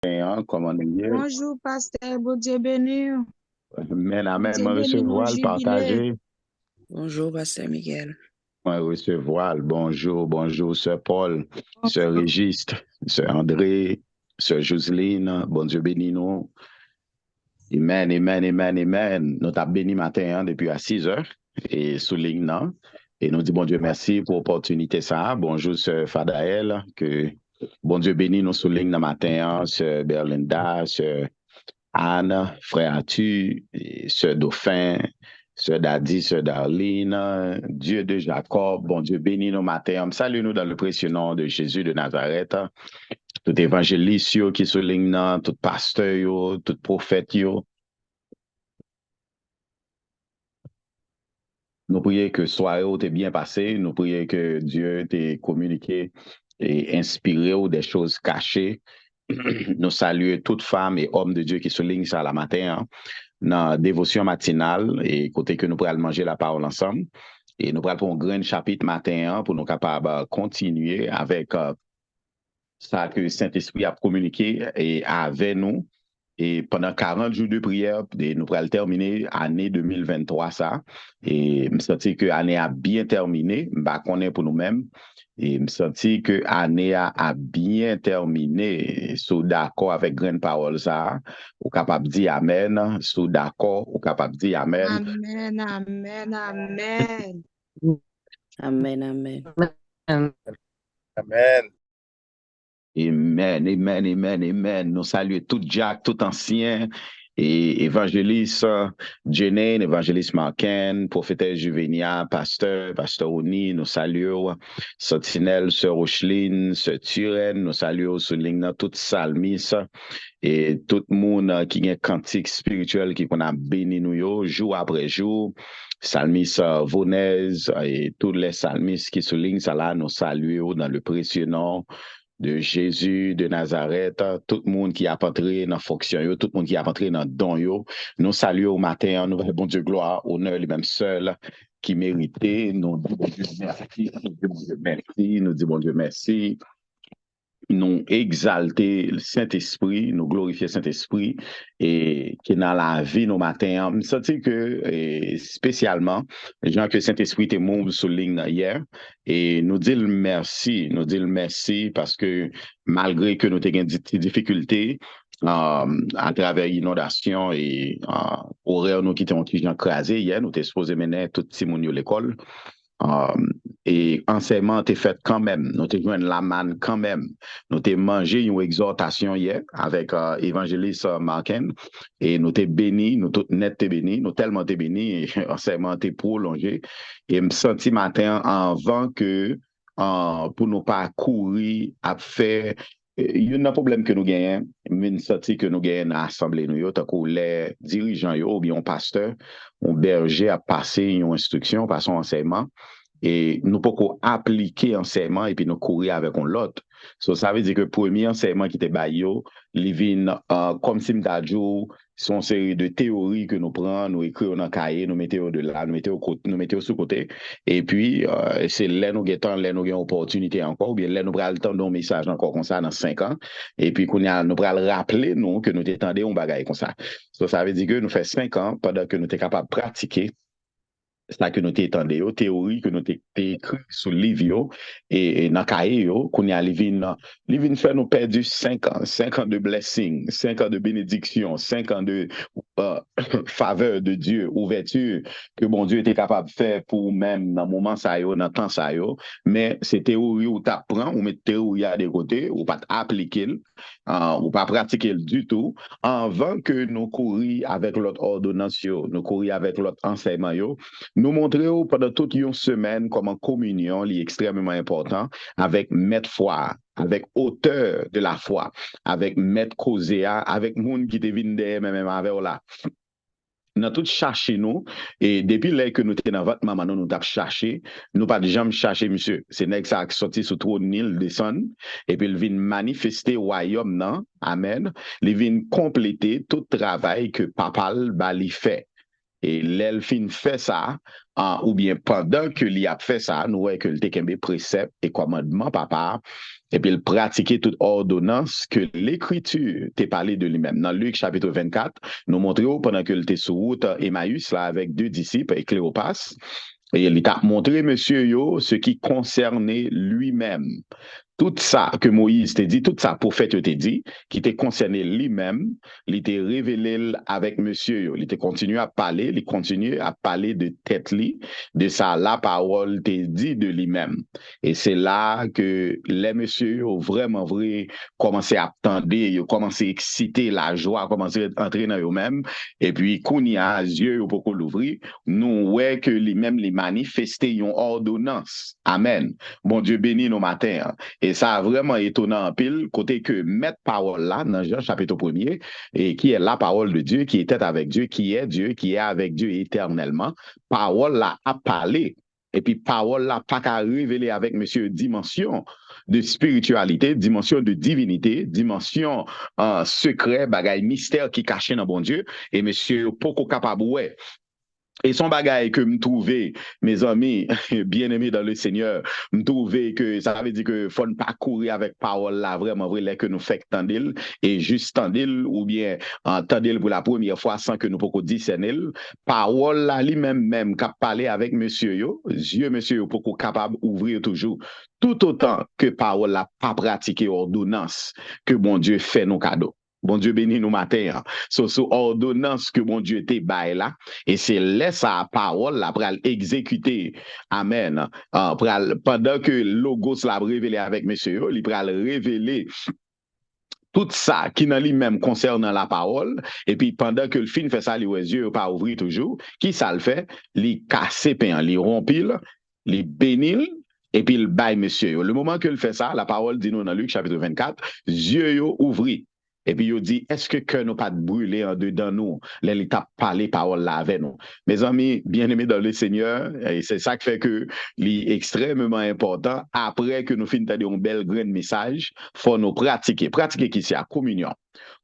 Comment on est? Bonjour, pasteur. Bon Dieu béni. Amen, Bon amen. Dieu Moi, béni, nous recevoir le jubilé. partager. Bonjour, Pasteur Miguel. Moi, recevoir le bonjour, bonjour, Sœur Paul, Sœur Bonjour. Régis, Sœur André, Sœur Jocelyne. Bon Dieu béni nous. Amen, amen, amen, amen. Nous t'avons béni matin depuis à 6 heures et sous ligne, non? Et nous dit bon Dieu merci pour l'opportunité ça. Bonjour, Sœur Fadaël, que bon Dieu béni nous sous ligne matin, Sœur Berlinda, Sœur Anne, frère Atu, sœur Dauphin, sœur Dadi, sœur Darline, Dieu de Jacob, bon Dieu béni nos matins. Salut-nous dans le précieux nom de Jésus de Nazareth. Tout évangéliste yo qui souligne nan, tout pasteur yo, tout prophète yo. Nous prions que soirée t'est bien passé. Nous prions que Dieu t'ait communiqué et inspiré ou des choses cachées. Nous saluons toutes femmes et hommes de Dieu qui soulignent ça la matin, dans la dévotion matinale et côté que nous pourrons manger la parole ensemble. Et nous pourrons pour un grand chapitre matin pour nous capables continuer avec ça que Saint-Esprit a communiqué et avec nous. Et pendant 40 jours de prière, nous pourrons terminer l'année 2023, ça. Et je sens que l'année a bien terminé, on est pour nous-mêmes. Et je sens que l'année a bien terminé. Sous d'accord avec grande parole, ça. Ou capable de dire Amen. Sous d'accord, ou capable de dire Amen. Amen, amen, amen. Amen, amen. Amen. Amen, amen, amen, amen. Nous saluons tout Jack, tout ancien, et évangéliste Jenny, évangéliste Marquin, prophétesse Juvenia, pasteur Oni, nous saluons Sentinelle, sœur Rocheline, sœur Turenne, nous saluons soulignant tout salmis et tout le monde qui a un cantique spirituel qui a béni nous jour après jour. Salmis Vonez et tous les salmis qui soulignent ça là, nous saluons dans le précieux nom de Jésus de Nazareth, tout le monde qui a entré dans la fonction, tout le monde qui a entré dans le don, nous saluons au matin, nous bon Dieu gloire, honneur, les mêmes seuls qui méritaient, nous disons bon Dieu merci, nous disons bon Dieu merci, nous disons bon Dieu merci. Nous exalter le Saint-Esprit, nous glorifier le Saint-Esprit et qui est dans la vie nos matins. Je sens que spécialement, les gens que le Saint-Esprit était mon souligne hier et nous disons merci parce que malgré que nous ayons des difficultés à travers l'inondation et horaire nous qui étions crasé hier, nous étions supposés mener tout le monde à l'école. Et enseignement était fait quand même. Nous avons joué la manne quand même. Nous avons mangé une exhortation hier avec évangéliste Marquin et nous avons béni, nous avons net béni, nous tellement été béni et enseignement était prolongé. Et je me senti matin avant que pour nous pas courir à faire. Il y a un problème que nous gagnons, mais nous senti que nous gagnons à l'Assemblée, nous, tant que les dirigeants ou bien un pasteur, un berger a passé une instruction, passé un enseignement. Et nous pouvons appliquer enseignement et puis nous courir avec l'autre. So, ça veut dire que le premier enseignement qui était baillot, il vient comme si nous sont une série de théories que nous prenons, nous écrivons dans le cahier, nous mettons de là, nous mettons sous côté. Et puis, c'est là nous avons une opportunité encore, ou bien là nous prenons le temps d'un message encore comme ça dans 5 ans. Et puis, nous prenons rappeler nous que nous t'étendons un bagage comme ça. So, ça veut dire que nous faisons 5 ans pendant que nous sommes capables de pratiquer ça que nous t'étendons, théorie que nous écrit sur le livre et dans le cahier, qu'on a livre fait nous perdu 5 ans, 5 ans de blessing, 5 ans de bénédiction, 5 ans de faveur de Dieu, ouverture que bon Dieu était capable de faire pour même dans le moment ça dans le temps ça mais c'est théorie où tu apprends, ou mettre théorie à des côtés, ou pas appliquer, ou pas pratiquer du tout, avant que nous courions avec l'autre ordonnance, nous courions avec l'autre enseignement, nous montrer pendant toute une semaine comment communion est extrêmement important avec maître foi, avec auteur de la foi, avec maître causéa, avec monde qui te vient derrière même avec là. Nous avons tout cherché nous, et depuis là que nous sommes dans votre maman, nous avons cherché, nous pas de jamais cherché, monsieur. C'est n'est que ça qui sorti sur trop Nil, descend, et puis il vient manifester le royaume, non? Amen. Il vient compléter tout travail que papa Bali fait. Et l'elfine fait ça, ou bien pendant que l'y a fait ça, nous voyons que le précepte et commandement papa, et puis il pratiquait toute ordonnance que l'Écriture t'a parlé de lui-même. Dans Luc chapitre 24, nous montrons pendant que était sur route Emmaüs là avec 2 disciples et Cléopas, et il t'a montré monsieur yo ce qui concernait lui-même. Tout ça que Moïse t'a dit, tout ça prophète t'a dit, qui t'a concerné lui-même, il t'a révélé avec monsieur yo. Il t'a continué à parler, il continue à parler de tête li, de ça, la parole t'a dit de lui-même. Et c'est là que les messieurs ont vraiment commencé à attendre, ils ont commencé à exciter la joie, commencé à entrer dans eux-mêmes. Et puis, quand il y a yeux pour l'ouvrir, nous, ouais, que lui-même les manifester une ordonnance. Amen. Bon Dieu béni nos matins. Et ça a vraiment étonnant en pile, côté que mettre parole là, dans Jean chapitre 1er, et qui est la parole de Dieu, qui était avec Dieu, qui est avec Dieu éternellement. Parole là a parlé. Et puis, parole là, pas qu'à révéler avec monsieur dimension de spiritualité, dimension de divinité, dimension secret, bagaille, mystère qui caché dans bon Dieu. Et monsieur, beaucoup capable, ouais. Et son bagage que me trouvais, mes amis bien-aimés dans le Seigneur, me trouvais que ça veut dire que faut ne pas courir avec parole là, vraiment vrai, que nous fait tendil, et juste tendil, ou bien tendil pour la première fois sans que nous pouvons discerner. Parole là, lui-même, qu'a parlé avec monsieur yo, Dieu monsieur yo, pour capable ouvrir toujours, tout autant que parole là, pas pratiquer ordonnance, que bon Dieu fait nos cadeaux. Bon Dieu bénit nous matin. Sous ordonnance que bon Dieu te bail là. Et c'est laisse sa parole là pour exécuter. Amen. Pendant que Logos l'a révélé avec monsieur, il va révéler tout ça qui dans lui-même concernant la parole. Et puis pendant que le film fait ça, les yeux pas ouvrir toujours. Qui ça le fait? Il casse pain, il rompil, il bénil. Et puis il baille monsieur. Le moment que il fait ça, la parole dit nous dans Luc chapitre 24, yeux ouvris. Et puis, il dit, est-ce que cœur nous pas brûlé en dedans nous, l'état parler parole là avec nous. Mes amis, bien-aimés dans le Seigneur, et c'est ça qui fait que c'est extrêmement important, après que nous finissons un bel grain de message, faut nous pratiquer. Pratiquer qui c'est la communion.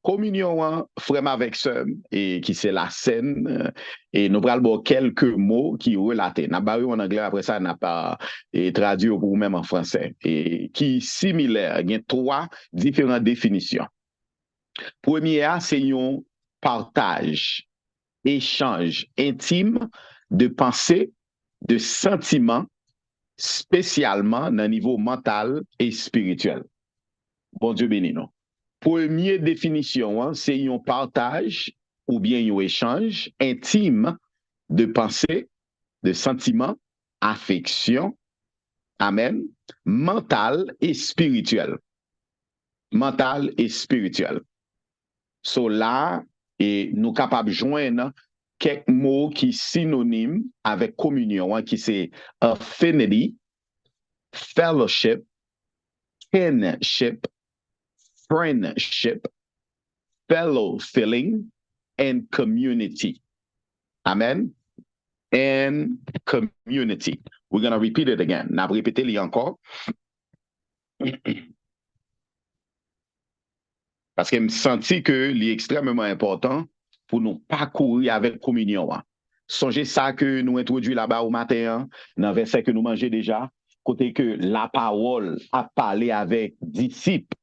Communion, frère avec sœur, et qui c'est la scène, et nous prenons quelques mots qui relatent. N'a pas en anglais, après ça, n'a pas traduit pour même en français, et qui similaire. Il y a 3 différentes définitions. Première, c'est un partage, échange intime de pensée, de sentiments, spécialement dans le niveau mental et spirituel. Bon Dieu béni nous. Première définition, c'est un partage ou bien un échange intime de pensée, de sentiments, affection, amen, mental et spirituel. Mental et spirituel. So là, et nous capables de joindre quelques mots qui sont synonymes avec communion, qui c'est affinity, fellowship, kinship, friendship, fellow feeling, and community. Amen. And community. We're going to repeat it again. N'a répété encore. Parce que je me senti que c'est extrêmement important pour nous parcourir avec communion. Songez ça que nous introduisons là-bas au matin, dans le verset que nous mangeons déjà, côté que la parole a parlé avec disciples.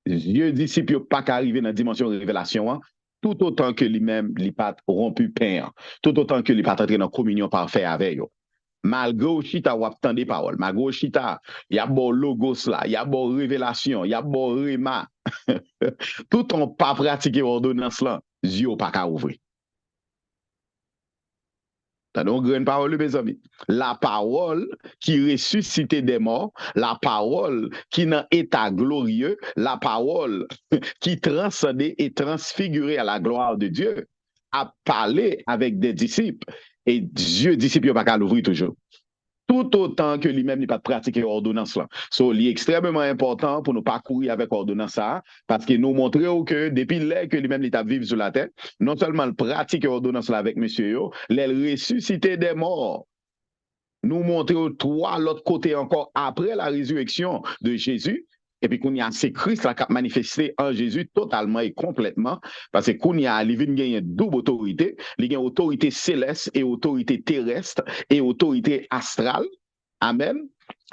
Dieu disciples n'ont pas qu'arriver dans la dimension de révélation, tout autant que lui-même, il n'a pas rompu pain, tout autant que il n'a pas entré dans la communion parfaite avec eux. Malgré Chita, ou attend des paroles, malgré Chita, il y a bon logos là, il y a bon révélation, il y a bon rema. Tout on pas pratiqué ordonnance là, Dieu pas qu'à ouvrir. T'as donc une parole, mes amis. La parole qui ressuscite des morts, la parole qui dans état glorieux, la parole qui transcendait et transfigurée à la gloire de Dieu, a parlé avec des disciples. Et Dieu, disciples, il n'a pas qu'à l'ouvrir toujours. Tout autant que lui-même n'est pas pratiqué ordonnance là. So, c'est extrêmement important pour nous parcourir avec ordonnance ça, parce que nous montrons que depuis l'heure que lui-même l'état vivre sur la terre, non seulement le pratique ordonnance là avec monsieur yo, les ressuscité des morts. Nous montrons 3 l'autre côté encore après la résurrection de Jésus. Et puis, qu'on y a, c'est Christ qui a manifesté en Jésus totalement et complètement. Parce que qu'on y a, il y a une double autorité. Il y a une autorité céleste et autorité terrestre et autorité astrale. Amen.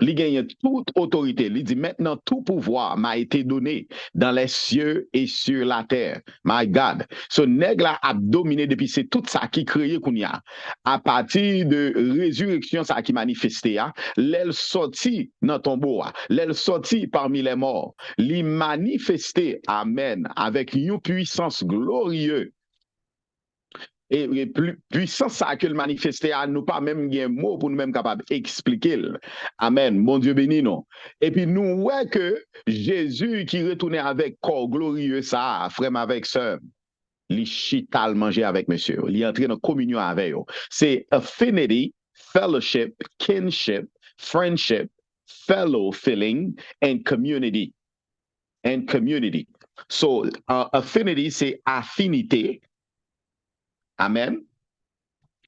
Il gagne toute autorité. Il dit maintenant tout pouvoir m'a été donné dans les cieux et sur la terre. My God. Ce nègre a dominé depuis c'est tout ça qui créé qu'on y a. À partir de résurrection ça qui manifesté a, l'aile sorti dans tombeau, l'aile sorti parmi les morts, li manifesté amen avec une puissance glorieuse. Et plus puissant ça que le manifester à nous pas même un mot pour nous même capable d'expliquer. Amen. Mon Dieu béni nous. Et puis nous ouais que Jésus qui retournait avec corps glorieux ça, frère avec sœur, li chital manger avec monsieur, li entrer dans communion avec eux. C'est affinity, fellowship, kinship, friendship, fellow feeling and community. And community. So affinity c'est affinité. Amen,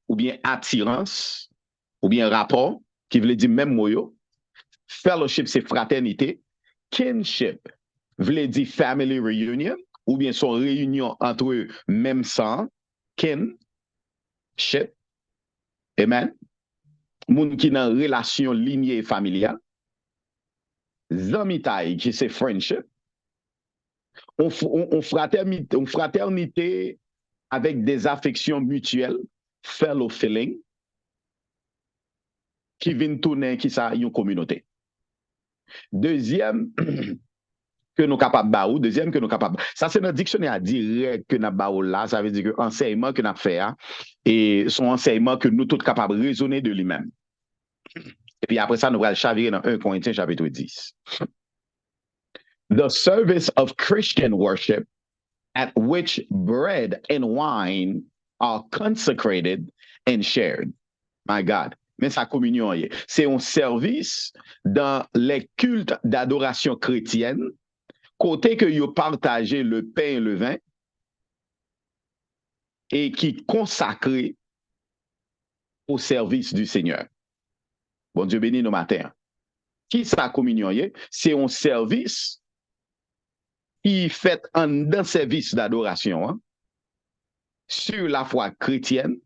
ou bien attirance, ou bien rapport, qui veut dire même mot. Fellowship, c'est fraternité. Kinship, veut dire family reunion, ou bien son réunion entre eux, même sang. Kinship, amen. Moun qui dans relation lignée familiale. Zamitaï, qui c'est friendship. On fraternité avec des affections mutuelles, fellow feeling, qui viennent tourner qui ça une communauté. Deuxième que nous capables baou, deuxième que nous capables. Ça c'est notre dictionnaire direct que nous baou là, ça veut dire que enseignement que nous fait et son enseignement que nous tous capables de raisonner de lui-même. Et puis après ça nous allons chavirer dans 1 Corinthiens chapitre 10. The service of Christian worship at which bread and wine are consecrated and shared. My God. Mais sa communion, c'est un service dans les cultes d'adoration chrétienne, côté que vous partagez le pain et le vin, et qui consacré au service du Seigneur. Bon Dieu béni nos matins. Qui sa communion, c'est un service qui fait un service d'adoration sur la foi chrétienne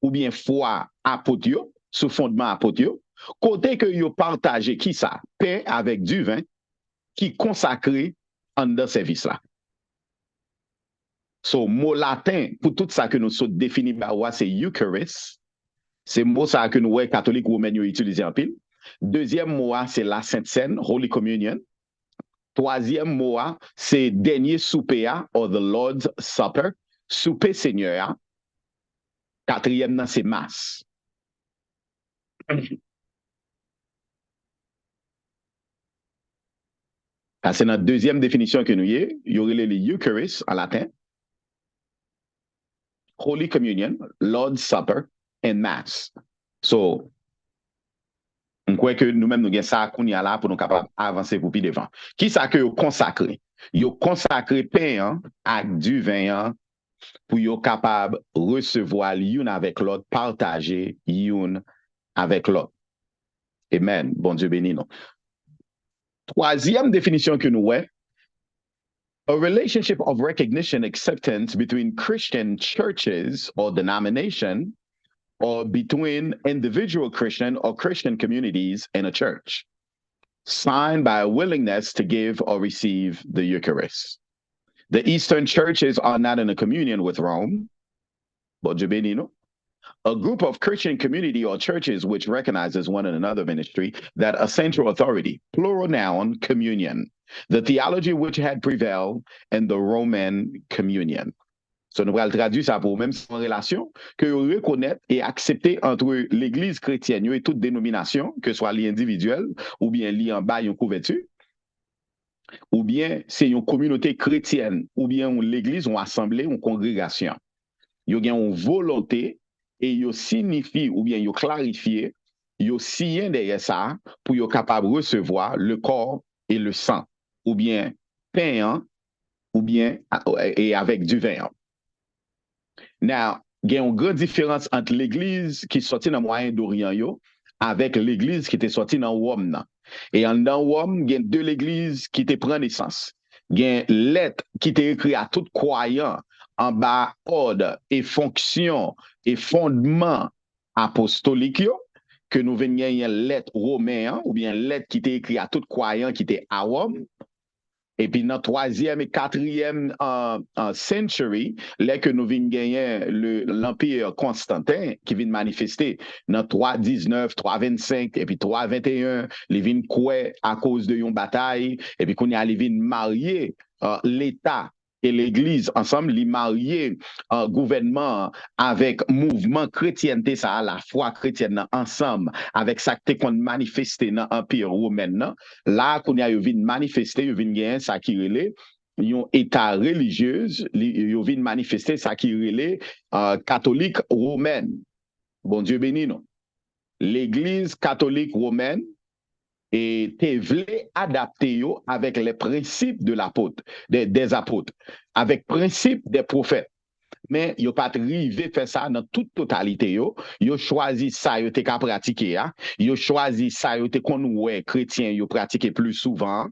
ou bien foi apôtre, sous fondement apôtre, côté que vous partagez qui ça, pain avec du vin, qui consacré en dans service là. So, mot latin, pour tout ça que nous sommes définis par c'est Eucharist. C'est mot ça que nous, catholiques ou romains, utilisons en pile. Deuxième mot, c'est la Sainte Seine, Holy Communion. Troisième mot, c'est dernier souper, or the Lord's Supper, souper Seigneur. Quatrième, c'est masse. C'est notre deuxième définition que nous y aurait les Eucharist en latin, Holy Communion, Lord's Supper, and Mass. So, on croit que nous-mêmes nous avons ça qu'on y a là pour nous capables d'avancer pour plus devant. Qui ça que vous consacrez? Vous consacrez pain avec du vin pour vous capable de recevoir l'une avec l'autre, partager l'une avec l'autre. Amen. Bon Dieu béni nous. Troisième définition que nous avons, a relationship of recognition acceptance between Christian churches or denomination or between individual Christian or Christian communities in a church, signed by a willingness to give or receive the Eucharist. The Eastern churches are not in a communion with Rome, but a group of Christian community or churches which recognizes one another ministry, that a central authority, plural noun, communion, the theology which had prevailed in the Roman communion. So nous allons traduire ça pour même sans relation que reconnaître et accepter entre l'Église chrétienne et toute dénomination, que ce soit l'individuel ou bien li en bas une couverture, ou bien c'est une communauté chrétienne, ou bien l'Église, une assemblée, une congrégation. Il y a une volonté et il signifie ou bien il clarifie, il signe derrière ça pour être capable de recevoir le corps et le sang, ou bien pain, ou bien et avec du vin. Now, il y a une grande différence entre l'église qui est sortie dans le Moyen-Orient avec l'église qui était sortie dans Rome. Et dans Rome, il y a deux églises qui te prennent naissance. Il y a une lettre qui était écrite à tout croyant en bas ordre et fonction et fondement apostolique que nous venions une lettre romaine, ou bien une lettre qui était écrite à tout croyant qui était à Rome. Et puis, dans le 3e et 4e century, là que nous venons gagner l'Empire Constantin, qui vient manifester dans 319, 325, et puis 321, les vins quoi à cause de une bataille, et puis qu'on y a les vins marier l'État et l'Église ensemble, les marier gouvernement avec mouvement chrétienté, ça a la foi chrétienne ensemble, avec ça qu'on manifesté dans l'Empire romain. Là, qu'on y a vu manifester, il vient gagner ça qui relève un état religieux, il vient manifester ça qui relève catholique romaine. Bon Dieu béni nous. L'Église catholique romaine et te voulait adapter yo avec les principes de l'apôtre, des apôtres, avec principes des prophètes. Mais yo pas arrivé faire ça dans toute totalité yo choisi ça yo te ka pratiquer yo choisi ça yo te kon ouais chrétien yo pratiquer plus souvent.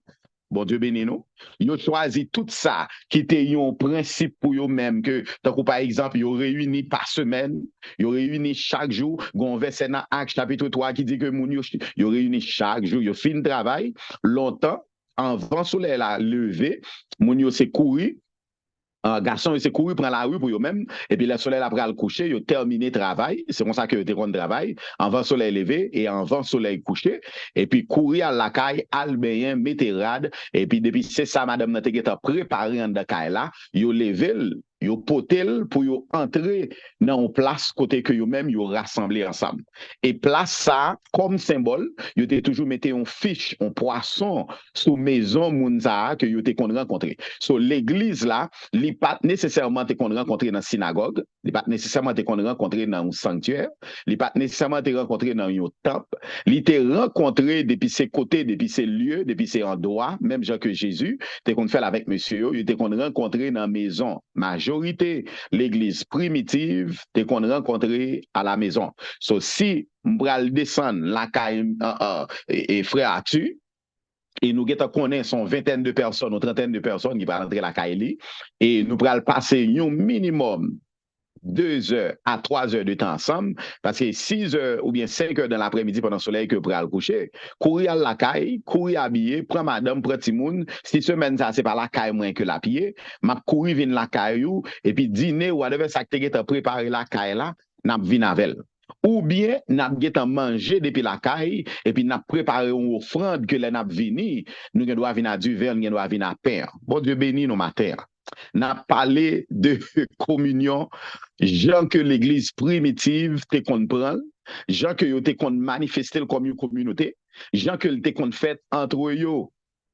Bon Dieu béni nous. Ils ont choisi tout ça qui était un principe pour eux-mêmes que, tant que par exemple, ils ont réuni par semaine, ils ont réuni chaque jour. Gon verset dans Actes chapitre 3 qui dit que ils ont réuni chaque jour, ils ont fait un travail longtemps, avant soleil la levé, moun yo se courir. Garçon, il s'est couru prendre la rue pour eux-mêmes, et puis le soleil après le coucher, il a terminé le travail. C'est comme ça que il a travail, avant soleil levé et avant soleil couché, et puis courir à la caille, albeyen, métérade, et puis depuis c'est ça, madame Nategeta préparé en de caille là, il a levé, il a potel pour y entrer dans une place côté que eux-mêmes, ils rassemblé ensemble. Et place ça, comme symbole, il était toujours metté un fiche, un poisson sous maison Mounza que il était qu'on rencontré. So l'église là, il pas nécessairement qu'on rencontré dans la synagogue, il pas nécessairement qu'on rencontré dans un sanctuaire, il pas nécessairement rencontré dans un temple, il était rencontré depuis ses côtés, depuis ses lieux, depuis ses endroits, même genre que Jésus, t'es qu'on fait avec monsieur, il était qu'on rencontré dans la maison majorité l'église primitive t'es qu'on rencontré à la maison. So si m'bral descendre la caille et frère tu et nous connaissons une vingtaine de personnes ou trentaine de personnes qui vont rentrer la caille et nous pral passer un minimum 2 heures à 3 heures de temps ensemble, parce que 6 heures ou bien 5 heures dans l'après-midi pendant le soleil que pour aller coucher, courir à la caille, courir habillé, prendre madame, prendre Timoun, si semaine ça, c'est pas la caille moins que la pied, m'a courir vin la caille et puis dîner ou whatever ça que tu préparé la caille là, n'a vin avec. Ou bien, n'a pas mangé depuis la caille, et puis n'a préparé une offrande que l'on a vini, nous devons venir à du verre, nous devons venir à pain. Bon Dieu béni nos matins. N'a parlé de communion, gens que l'église primitive te comprend, gens que te qu'on manifester comme une communauté, gens que te qu'on fait entre eux.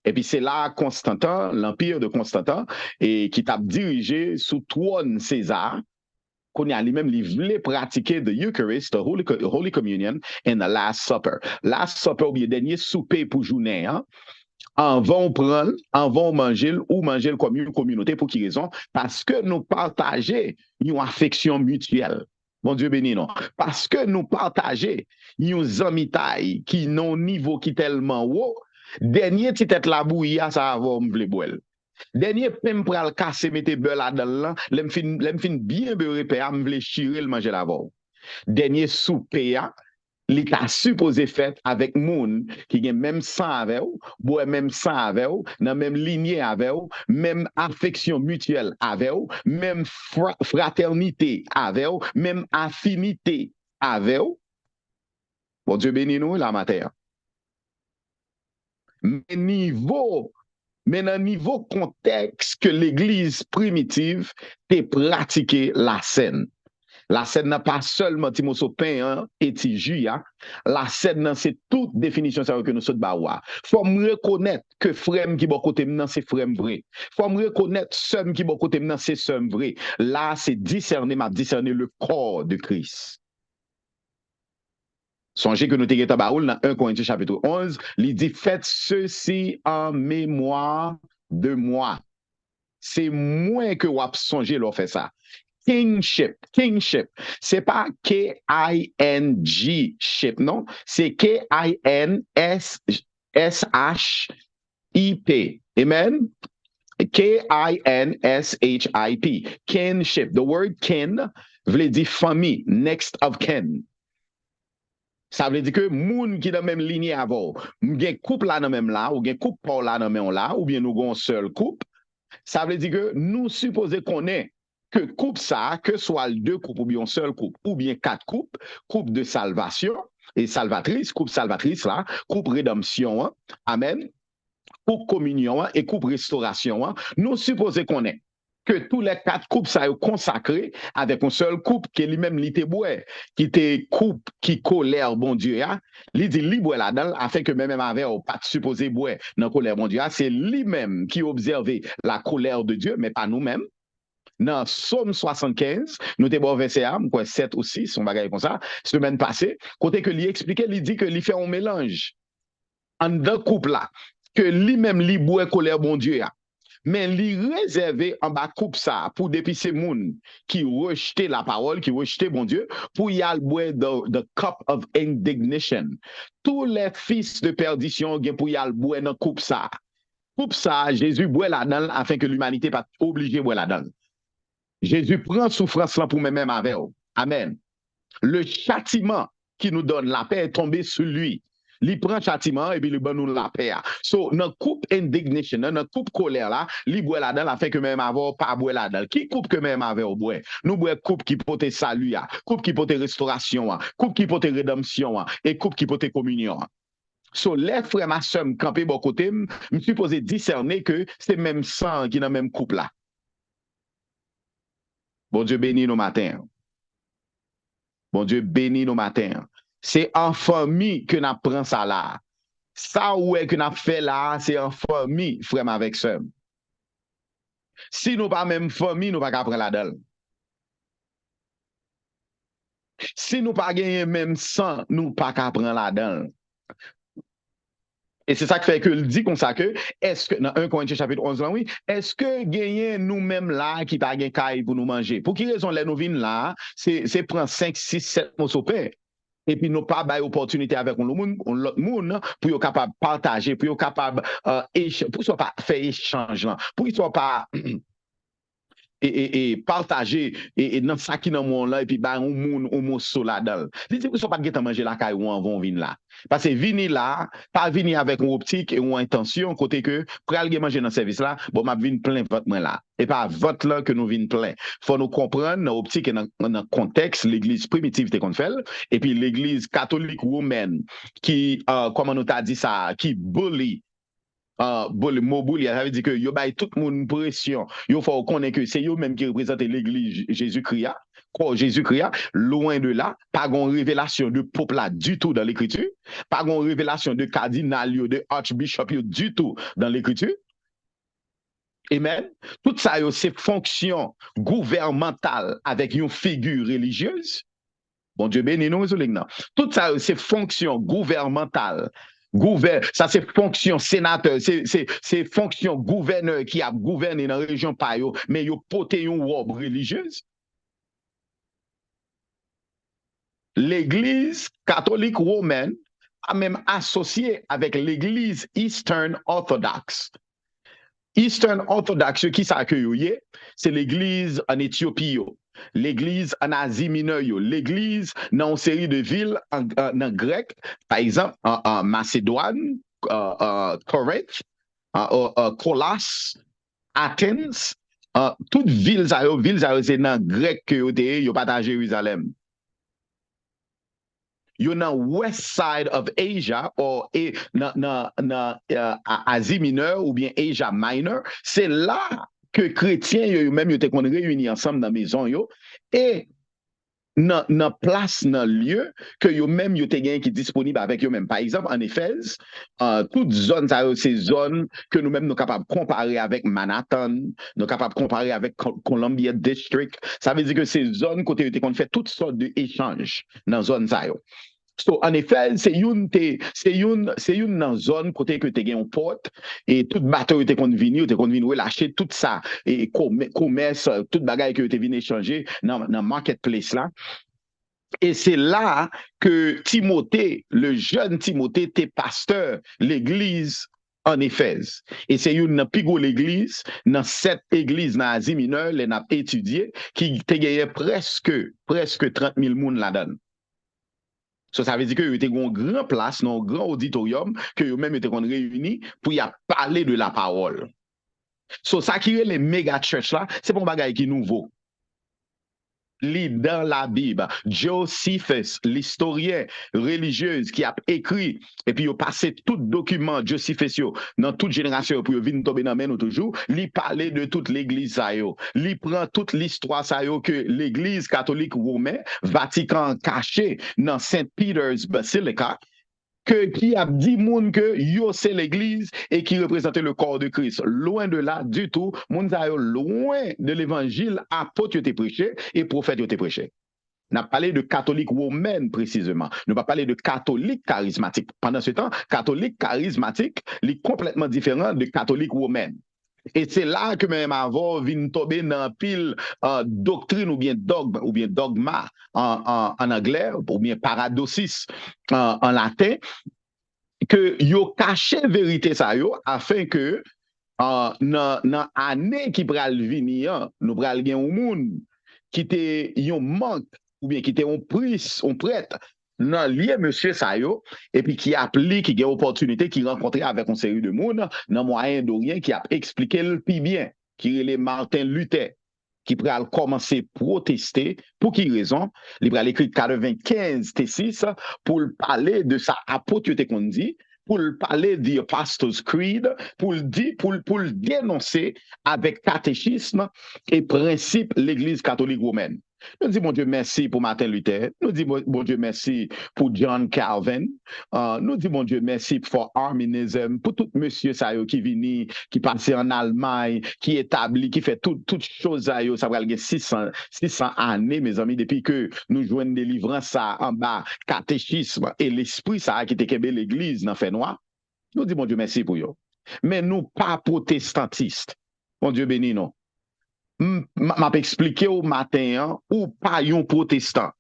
Et puis c'est là Constantin, l'empire de Constantin, et qui t'a dirigé sous trône César, qu'on a lui-même voulait pratiquer the Eucharist, the Holy Communion, and the Last Supper. Last Supper, ou bien dernier souper pour journée, hein? En vont prendre, en vont manger ou manger comme une communauté. Pour qui raison? Parce que nous partageons une affection mutuelle. Bon Dieu béni, non. Parce que nous partageons une amitié qui n'ont niveau qui tellement haut. Dernier petit tête la bouillie, ça va me boire. Dernier pem pral casser mettre beurre là-dedans, l'aime fin bien beurre père, me vle chirer le manger là-bas. Dernier souper l'État supposé fait avec moun qui a même sang avec ou, boit même sang avec ou, dans même lignée avec ou, même affection mutuelle avec ou, même fraternité avec ou, même affinité avec ou. Bon Dieu béni nous la matière. Mais dans niveau contexte que l'église primitive t'est pratiqué la scène. La scène n'a pas seulement Timoso pain et tiju, la scène c'est toute définition ça que nous sommes bawa. Faut me reconnaître que frère qui bon côté maintenant c'est frère vrai. Faut me reconnaître sœur qui bon côté maintenant c'est sœur vrai. Là c'est discerner le corps de Christ. Songez que nous t'es baoul dans 1 Corinthiens chapitre 11, il dit faites ceci en mémoire de moi. C'est moins que vous songez leur fait ça. Kingship, c'est pas K-I-N-G ship, non, c'est K-I-N-S-H-I-P. Amen? K-I-N-S-H-I-P. Kinship. The word kin veut dire famille, next of kin. Ça veut dire que moun qui dans même lignée avant, gen couple là dans même là, ou gen couple Paul là dans même là, ou bien nous avons un seul couple, ça veut dire que nous supposons qu'on est que couple ça, que soit deux couples ou bien un seul couple, ou bien quatre couples, couple de salvation et salvatrice, couple salvatrice là, couple rédemption, hein, amen, couple communion hein, et couple restauration, hein, nous supposons qu'on est que tous les quatre couples ça est consacré avec un seul couple qui lui-même l'était bois, qui était couple qui colère bon Dieu hein, il dit libre là-dedans afin que même avec pas supposé bois dans colère bon Dieu, c'est lui-même qui observait la colère de Dieu mais pas nous-mêmes. Dans Somme 75, nous avons bon verset 7 ou 6, on va regarder comme ça, semaine passée, côté que lui expliquait, il dit que lui fait un mélange en deux couples là, que lui-même lui boit colère bon Dieu a. Mais lui réservé en bas coupe ça pour depuis ces moun qui rejetait la parole, qui rejetait bon Dieu, pour y aller boire the cup of indignation. Tous les fils de perdition pour y aller boire dans coupe ça. Coupe ça, Jésus boit là-dedans afin que l'humanité pas obligée boire là-dedans. Jésus prend souffrance là pour même avec eux. Amen. Le châtiment qui nous donne la paix est tombé sur lui. Il prend châtiment et puis il donne nous la paix. So, dans coupe indignation, dans coupe colère là, il boit là-dedans afin que même avant pas boire là-dedans. Qui coupe que même avec au bois? Nous boit coupe qui porte salut, coupe qui porte restauration, coupe qui porte rédemption et coupe qui porte communion. So, les frères ma soeur campé bon côté, me supposé discerner que c'est même sang qui dans même coupe là. Bon Dieu bénit nos matins. Bon Dieu bénit nos matins. C'est en famille que nous apprenons ça là. Ça ouais que nous fait là, c'est en famille, frère avec sœur. Si nous pas même famille, nous pas apprendre là-dedans. Si nous pas gagner même sang, nous pas apprendre là-dedans. Et c'est ça qui fait que le dit comme ça que, est-ce que, dans 1 Corinthiens chapitre 11, là, oui, est-ce que gagner nous-mêmes là, qui pas gagné caille pour nous manger? Pour qui raison les nous venons là, c'est prendre 5, 6, 7 morceaux de pain. Et puis nous pas bailler opportunité avec l'autre monde pour être capable de partager, pour être capable pour soit pas faire échange là, pour soit pas et partager et dans ça qui dans monde là et puis bah un monde là-dedans. Dit que soit pas de manger la caille ou en vont venir là. Parce que venir là, pas venir avec une optique et une intention côté que pour aller manger dans service là, bon m'a venir plein votre main là. Et pas votre là que nous venons plein. Faut nous comprendre dans optique et dans contexte l'église primitive qu'on fait et puis l'église catholique romaine qui comment nous t'a dit ça qui bully le mot bully, ça veut dire que yo bay tout le monde pression. Yo faut connaître que c'est yo même qui représente l'église Jésus-Christ. Jésus-Christ, loin de là, pas de révélation de peuple là du tout dans l'écriture, pas de révélation de cardinal, de archbishop du tout dans l'écriture. Amen. Tout ça, c'est fonction gouvernementale avec une figure religieuse. Bon Dieu béni nous, tout ça, c'est fonction gouvernementale. Ça c'est fonction sénateur, c'est fonction gouverneur qui a gouverné dans la région Payo, mais il a porté une robe religieuse. L'église catholique romaine a même associé avec l'église Eastern Orthodox. Eastern Orthodox, qui s'accueille, c'est l'église en Éthiopie, l'église en Asie mineure, l'église dans une série de villes en grec, par exemple en Macédoine, Corinthe, Colosse, Athens, toutes villes, c'est dans grec que vous n'avez pas à Jérusalem. You're dans west side of Asia ou Asie mineure ou bien Asia minor, c'est là que chrétiens yo même yo te kon réunis ensemble dans maison yo et dans place dans lieu que yo même yo te gagne qui disponible avec yo même. Par exemple en Éphèse, toute zone ça c'est zone que nous même nous capable comparer avec Manhattan, nous capable comparer avec Columbia District. Ça veut dire que ces zones côté yo te kon fait toutes sortes d'échanges dans zone ça yo. So, en effet, c'est une zone côté que tu as une porte et toute bateau tu kon vini relâcher tout ça et commerce tout bagaille que tu venu échanger dans marketplace là. Et c'est là que Timothée, le jeune Timothée, était pasteur l'église en Éphèse. Et c'est une pigou l'église, dans cette église dans Asie mineure, les n'a étudié, qui te gagné presque 30 000 moun là-dedans. Ça veut dire que vous avez une grande place, un grand auditorium, que vous même été réunis pour y parler de la parole. Ça qui est les méga church là, c'est pas un bagage qui est nouveau. Dans la Bible, Josephus, l'historien religieux qui a écrit, et puis il a passé tout document Josephus dans toute génération pour venir tomber dans main toujours, il parlait de toute l'église il prend toute l'histoire que l'église catholique romaine, Vatican caché dans Saint Peter's Basilica, qui a dit moun que yo c'est l'église et qui représentait le corps de Christ. Loin de là du tout, moun sa yo loin de l'évangile, apôtre yo te prêché et prophète yo te prêché. On a parlé de catholique romaine précisément. Nous pas parlé de catholique charismatique. Pendant ce temps, catholique charismatique est complètement différent de catholique romaine. Et c'est là que même avant vient tomber dans pile doctrine ou bien dogma en anglais ou bien paradoxis en latin, que yo caché vérité ça yo afin que dans année qui pral venir nous pral gen un monde qui te yon manque ou bien qui te on prêtre dans lié monsieur ça yo et puis qui applique qui a opportunité qui rencontrer avec une série de monde dans moyen d'orient qui a expliqué le plus bien qui est Martin Luther qui pral commencer à protester. Pour qui raison? Il pral écrit 95 T6 pour parler de sa apôtre qu'on dit, pour parler de Apostles' Creed, pour dénoncer avec catéchisme et principe l'Église catholique romaine. Nous disons, bon Dieu, merci pour Martin Luther. Nous disons, bon Dieu, merci pour John Calvin. Nous disons, bon Dieu, merci pour Arminism, pour tout monsieur Sayo qui vient, qui passe en Allemagne, qui établit, qui fait toutes choses. Ça va aller 600 années, mes amis, depuis que nous jouons une délivrance en bas, catéchisme et l'esprit, ça qui était l'église dans fait noir. Nous disons, bon Dieu, merci pour eux. Mais nous, pas protestantistes. Bon Dieu béni, non. M'a expliqué au matin ou pas un protestant.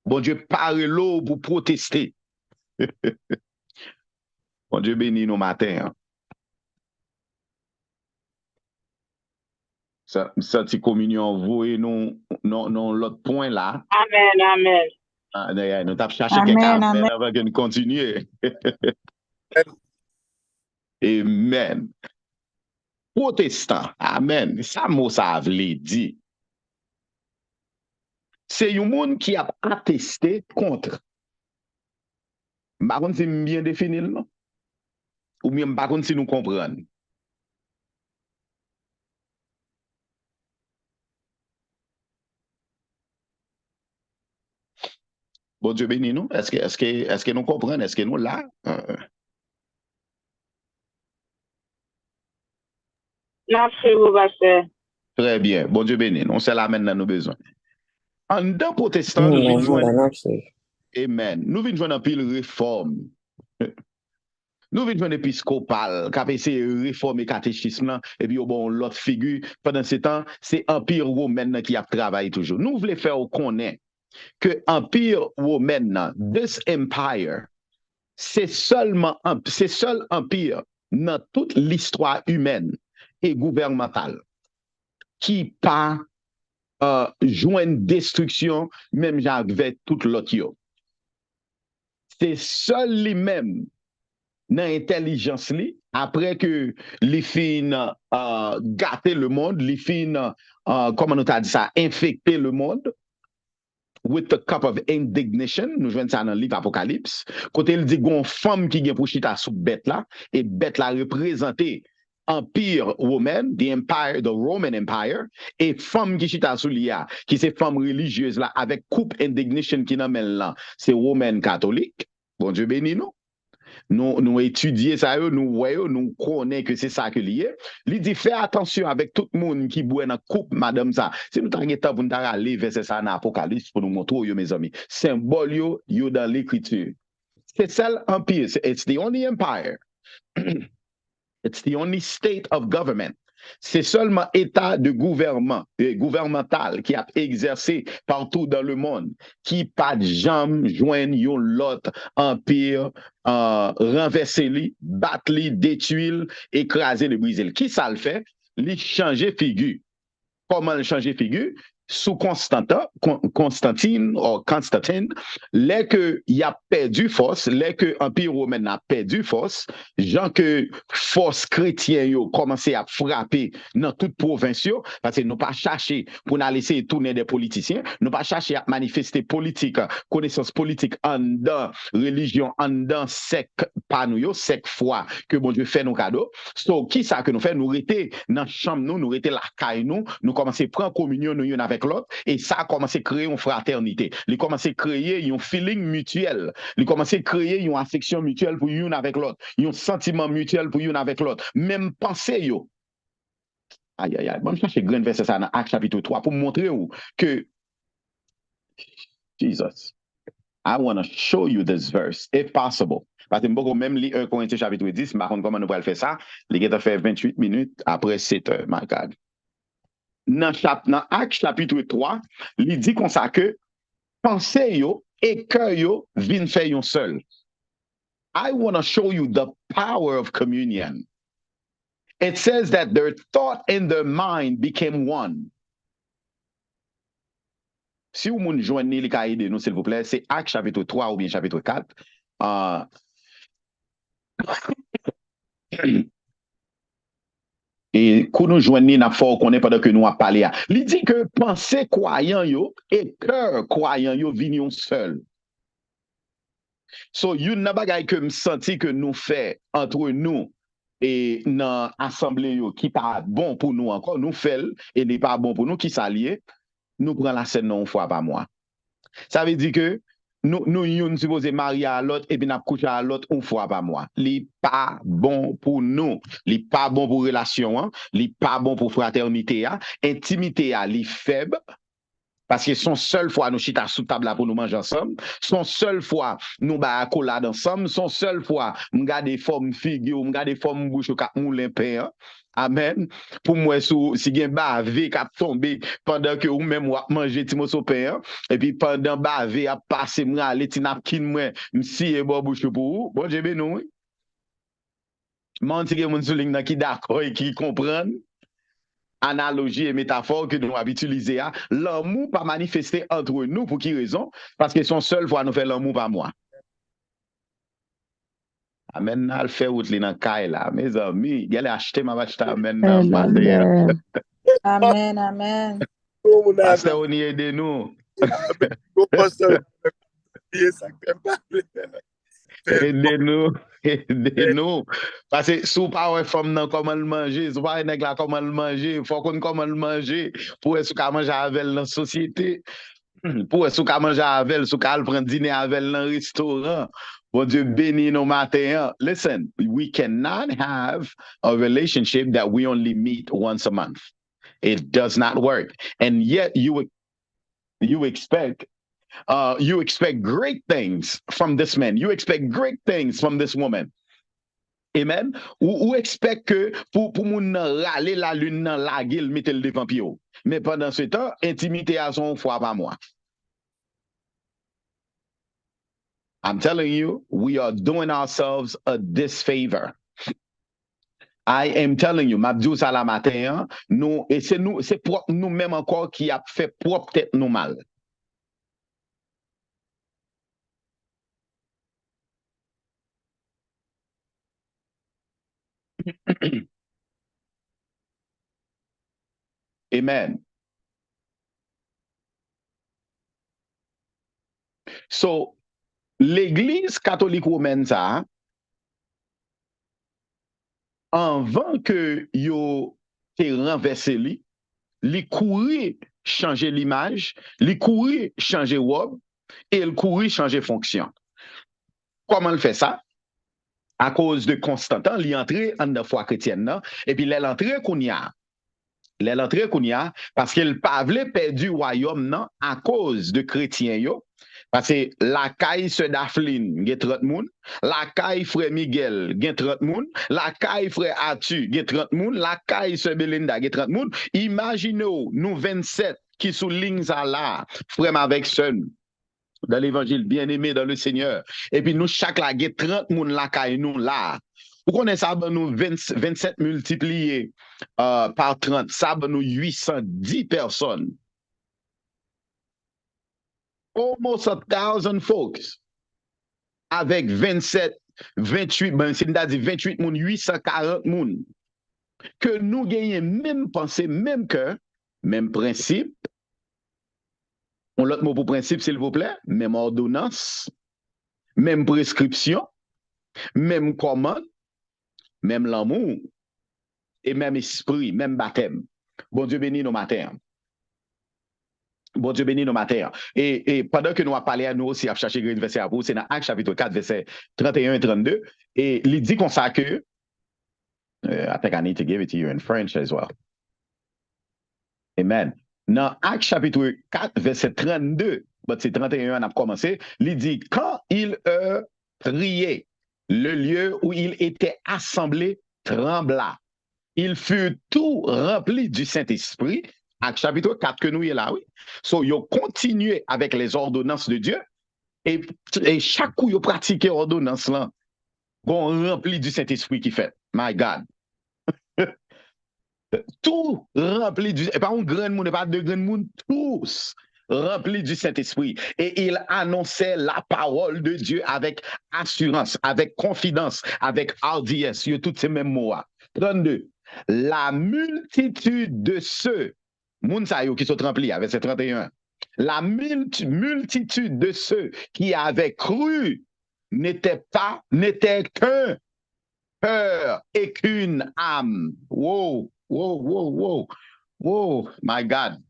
Bon Dieu parle l'eau pour protester. Bon Dieu béni nos matins. Ça c'est communion vous et nous non l'autre point là. Amen, amen. Nous t'avons cherché quelqu'un avant que nous continuions. Amen. Protestant, amen. Ça mot ça veut dire. C'est un monde qui a attesté contre. Par contre, si bien défini, non? Ou bien par contre, si nous comprenons. Bon Dieu béni nous. Est-ce que nous comprenons? Est-ce que nous là? Merci, vous pasteur. Très bien. Bon Dieu béni. On c'est là maintenant nos besoins. En deux protestants, nous venons joindre. Amen. Nous venons joindre un pile réforme. Nous venons joindre épiscopal, qui a essayé de réformer le catéchisme, et puis bon, l'autre figure, pendant ce temps, c'est l'Empire romain qui a travaillé toujours. Nous voulons faire connaître que l'Empire romain, this empire, c'est seul empire dans toute l'histoire humaine et gouvernementale qui pas joindre destruction, même avec toute l'autre. C'est seul lui-même dans l'intelligence, après que les fins gâter le monde, les fins, comment on a dit ça, infecter le monde, with the cup of indignation, nous jouons ça dans le livre Apocalypse, côté il dit qu'on femme qui vient pour chita sous bête là, et bête là représenté Empire romain, the Roman Empire, et femme qui chita sous l'IA, qui c'est femme religieuse là, avec coupe indignation qui n'a là, c'est romaine catholique. Bon Dieu béni nous. Nous étudions ça, nous voyons, nous connaissons que c'est ça que lié. Il dit fais attention avec tout le monde qui boit dans coupe, madame ça. Si nous t'avons temps pour nous aller vers ça dans l'Apocalypse pour nous montrer, mes amis, symbole yo dans l'écriture. C'est ça l'empire. It's the only empire. It's the only state of government. C'est seulement état de gouvernemental qui a exercé partout dans le monde, qui pas de jamais joindre l'autre empire, renverser li, battre li, détruire, écraser, le briser. Qui ça le fait? Il change figure. Comment le changer figure? sous Constantine, les que y a perdu force, les que l'Empire romain a perdu force, gens que force chrétienne yo commencé à frapper dans toute province yo, parce que nous pas chercher pour nous laisser tourner des politiciens, nous pas chercher à manifester politique, connaissance politique en dedans religion, en dedans sec pas nous yo, sec foi que bon Dieu fait nos cadeaux. So qui ça que nous fait, nous rester dans chambre nous rester la caille nous commencer à prendre communion nous avec l'autre et ça a commencé à créer une fraternité. Il a commencé à créer un feeling mutuel. Il a commencé à créer une affection mutuelle pour une avec l'autre, un sentiment mutuel pour une avec l'autre. Même pensée yo. Aïe aïe aïe. Bon, je cherche grand verset ça dans Actes chapitre 3 pour montrer que Jesus. I want to show you this verse if possible. Parce que beaucoup même lire 1 Corinthiens chapitre 10, par contre comment nous pouvons faire ça? Les gars fait 28 minutes après 7 heures, my God. Dans Actes chapitre 3, il dit comme ça que pensée yo et cœur yo vinn faire yon seul. I want to show you the power of communion. It says that their thought and their mind became one. Si vous moun joignez les cahiers de nous, s'il vous plaît, c'est Actes chapitre 3 ou bien chapitre 4. Et quand nous joignons, n'a fort qu'on est pendant que nous a parlé. Il dit que pensée croyant yo et cœur croyant yo vignons seul. So, yon n'a bagay que me senti que nous fait entre nous et dans l'assemblée qui pas bon pour nous encore, nous fait et n'est pas bon pour nous qui s'allier, nous prenons la scène non une fois par mois. Ça veut dire que nous yon supposé marier à l'autre et puis nous coucher à l'autre une fois par mois. Li pas bon pour nous, li pas bon pour relation, hein? Li pas bon pour fraternité, hein? Intimité a li faible. Parce que son seule fois nous chita sous table pour nous manger ensemble, son seule fois nous ba accolade ensemble, son seule fois m'garder forme figure, m'garder forme bouche au cap moulin pain. Amen. Pour moi si gen bavé cap tomber pendant que ou même ou manger ti morceau pain et puis pendant bavé a passer m'ra aller ti napkin moi m'si et bon bouche pour bon Dieu bénou. Mon ti gen moun souligne qui d'accord et qui comprend. Analogie et métaphore que nous avons utilisé, l'amour pas manifesté entre nous pour qui raison? Parce que son seul fois nous fait l'amour par moi. Amen, al fait out li nan kay là, mes amis, gale acheter ma vache ta amen nan matin. Amen, amen. Pasteur on y aide nous. Aidez-nous, aidez-nous. Parce que si vous pas femme comment le manger, si vous pas nèg là comment le manger, faut qu'on comment le manger pour est-ce qu'on manger avec dans la société. Pour est-ce qu'on manger avec, sou ka prendre dîner avec dans restaurant. Bon Dieu béni nos matins. Listen, we cannot have a relationship that we only meet once a month. It does not work. And yet you expect great things from this man. You expect great things from this woman. Amen. Ou expect que pour moun râler la lune dans la gueule mette le devant pied. Mais pendant ce temps, intimité à son fois par mois. I'm telling you, we are doing ourselves a disfavor. I am telling you, m'abdou ça la matin, nous et c'est propre nous même encore qui a fait propre tête nous mal. Amen. So, l'Église catholique romaine, ça, avant que yo te renversé li courir changer l'image, li courir changer robe, et il courir changer fonction. Comment il fait ça? À cause de Constantin, il entré en la foi chrétienne, et puis l'entrée qu'on y a, parce qu'il pas voulu perdre du royaume non à cause de chrétiens yo. Parce que la caille se Daphlin, gen 30 moun, la caille frère Miguel, gen 30 moun, la caille frère Atu, gen 30 moun, la caille se Belinda, gen 30 moun. Imaginez nous 27 qui soulignent ça là, frère avec son dans l'évangile bien-aimé dans le Seigneur. Et puis nous chaque là gen 30 moun la caille nous là. Vous connaissez ça, nous 27 multiplié par 30, ça nous 810 personnes. almost 1,000 folks avec 27, 28, ben, c'est-à-dire 28 moun, 840 moun, que nous gagnons même pensée, même cœur, même principe. On l'autre mot pour principe, s'il vous plaît, même ordonnance, même prescription, même commande, même l'amour, et même esprit, même baptême. Bon Dieu bénit nos matins. Bon Dieu bénit nos matins. Et pendant que nous avons parlé à nous aussi, à chercher le verset à vous, c'est dans Actes chapitre 4, verset 31 et 32. Et il dit comme ça que, I think I need to give it to you in French as well. Amen. Dans Actes chapitre 4, verset 32, c'est 31, on a commencé, il dit, quand il priait, le lieu où il était assemblé trembla. Il fut tout rempli du Saint-Esprit. Actes chapitre 4 que nous y est là, oui. So, ils ont continué avec les ordonnances de Dieu et chaque coup, ils ont pratiqué l'ordonnance là, ils ont rempli du Saint-Esprit qui fait. My God. Tout rempli du... Et pas un grand monde, pas deux grands monde, tous remplis du Saint-Esprit. Et il annonçait la parole de Dieu avec assurance, avec confidence, avec hardiesse. Il y a tous ces mêmes mots. 32. La multitude de ceux, Mounsayo qui sont remplis, verset 31. La multitude de ceux qui avaient cru n'était qu'un cœur et qu'une âme. Wow, wow, wow, wow, wow, my God.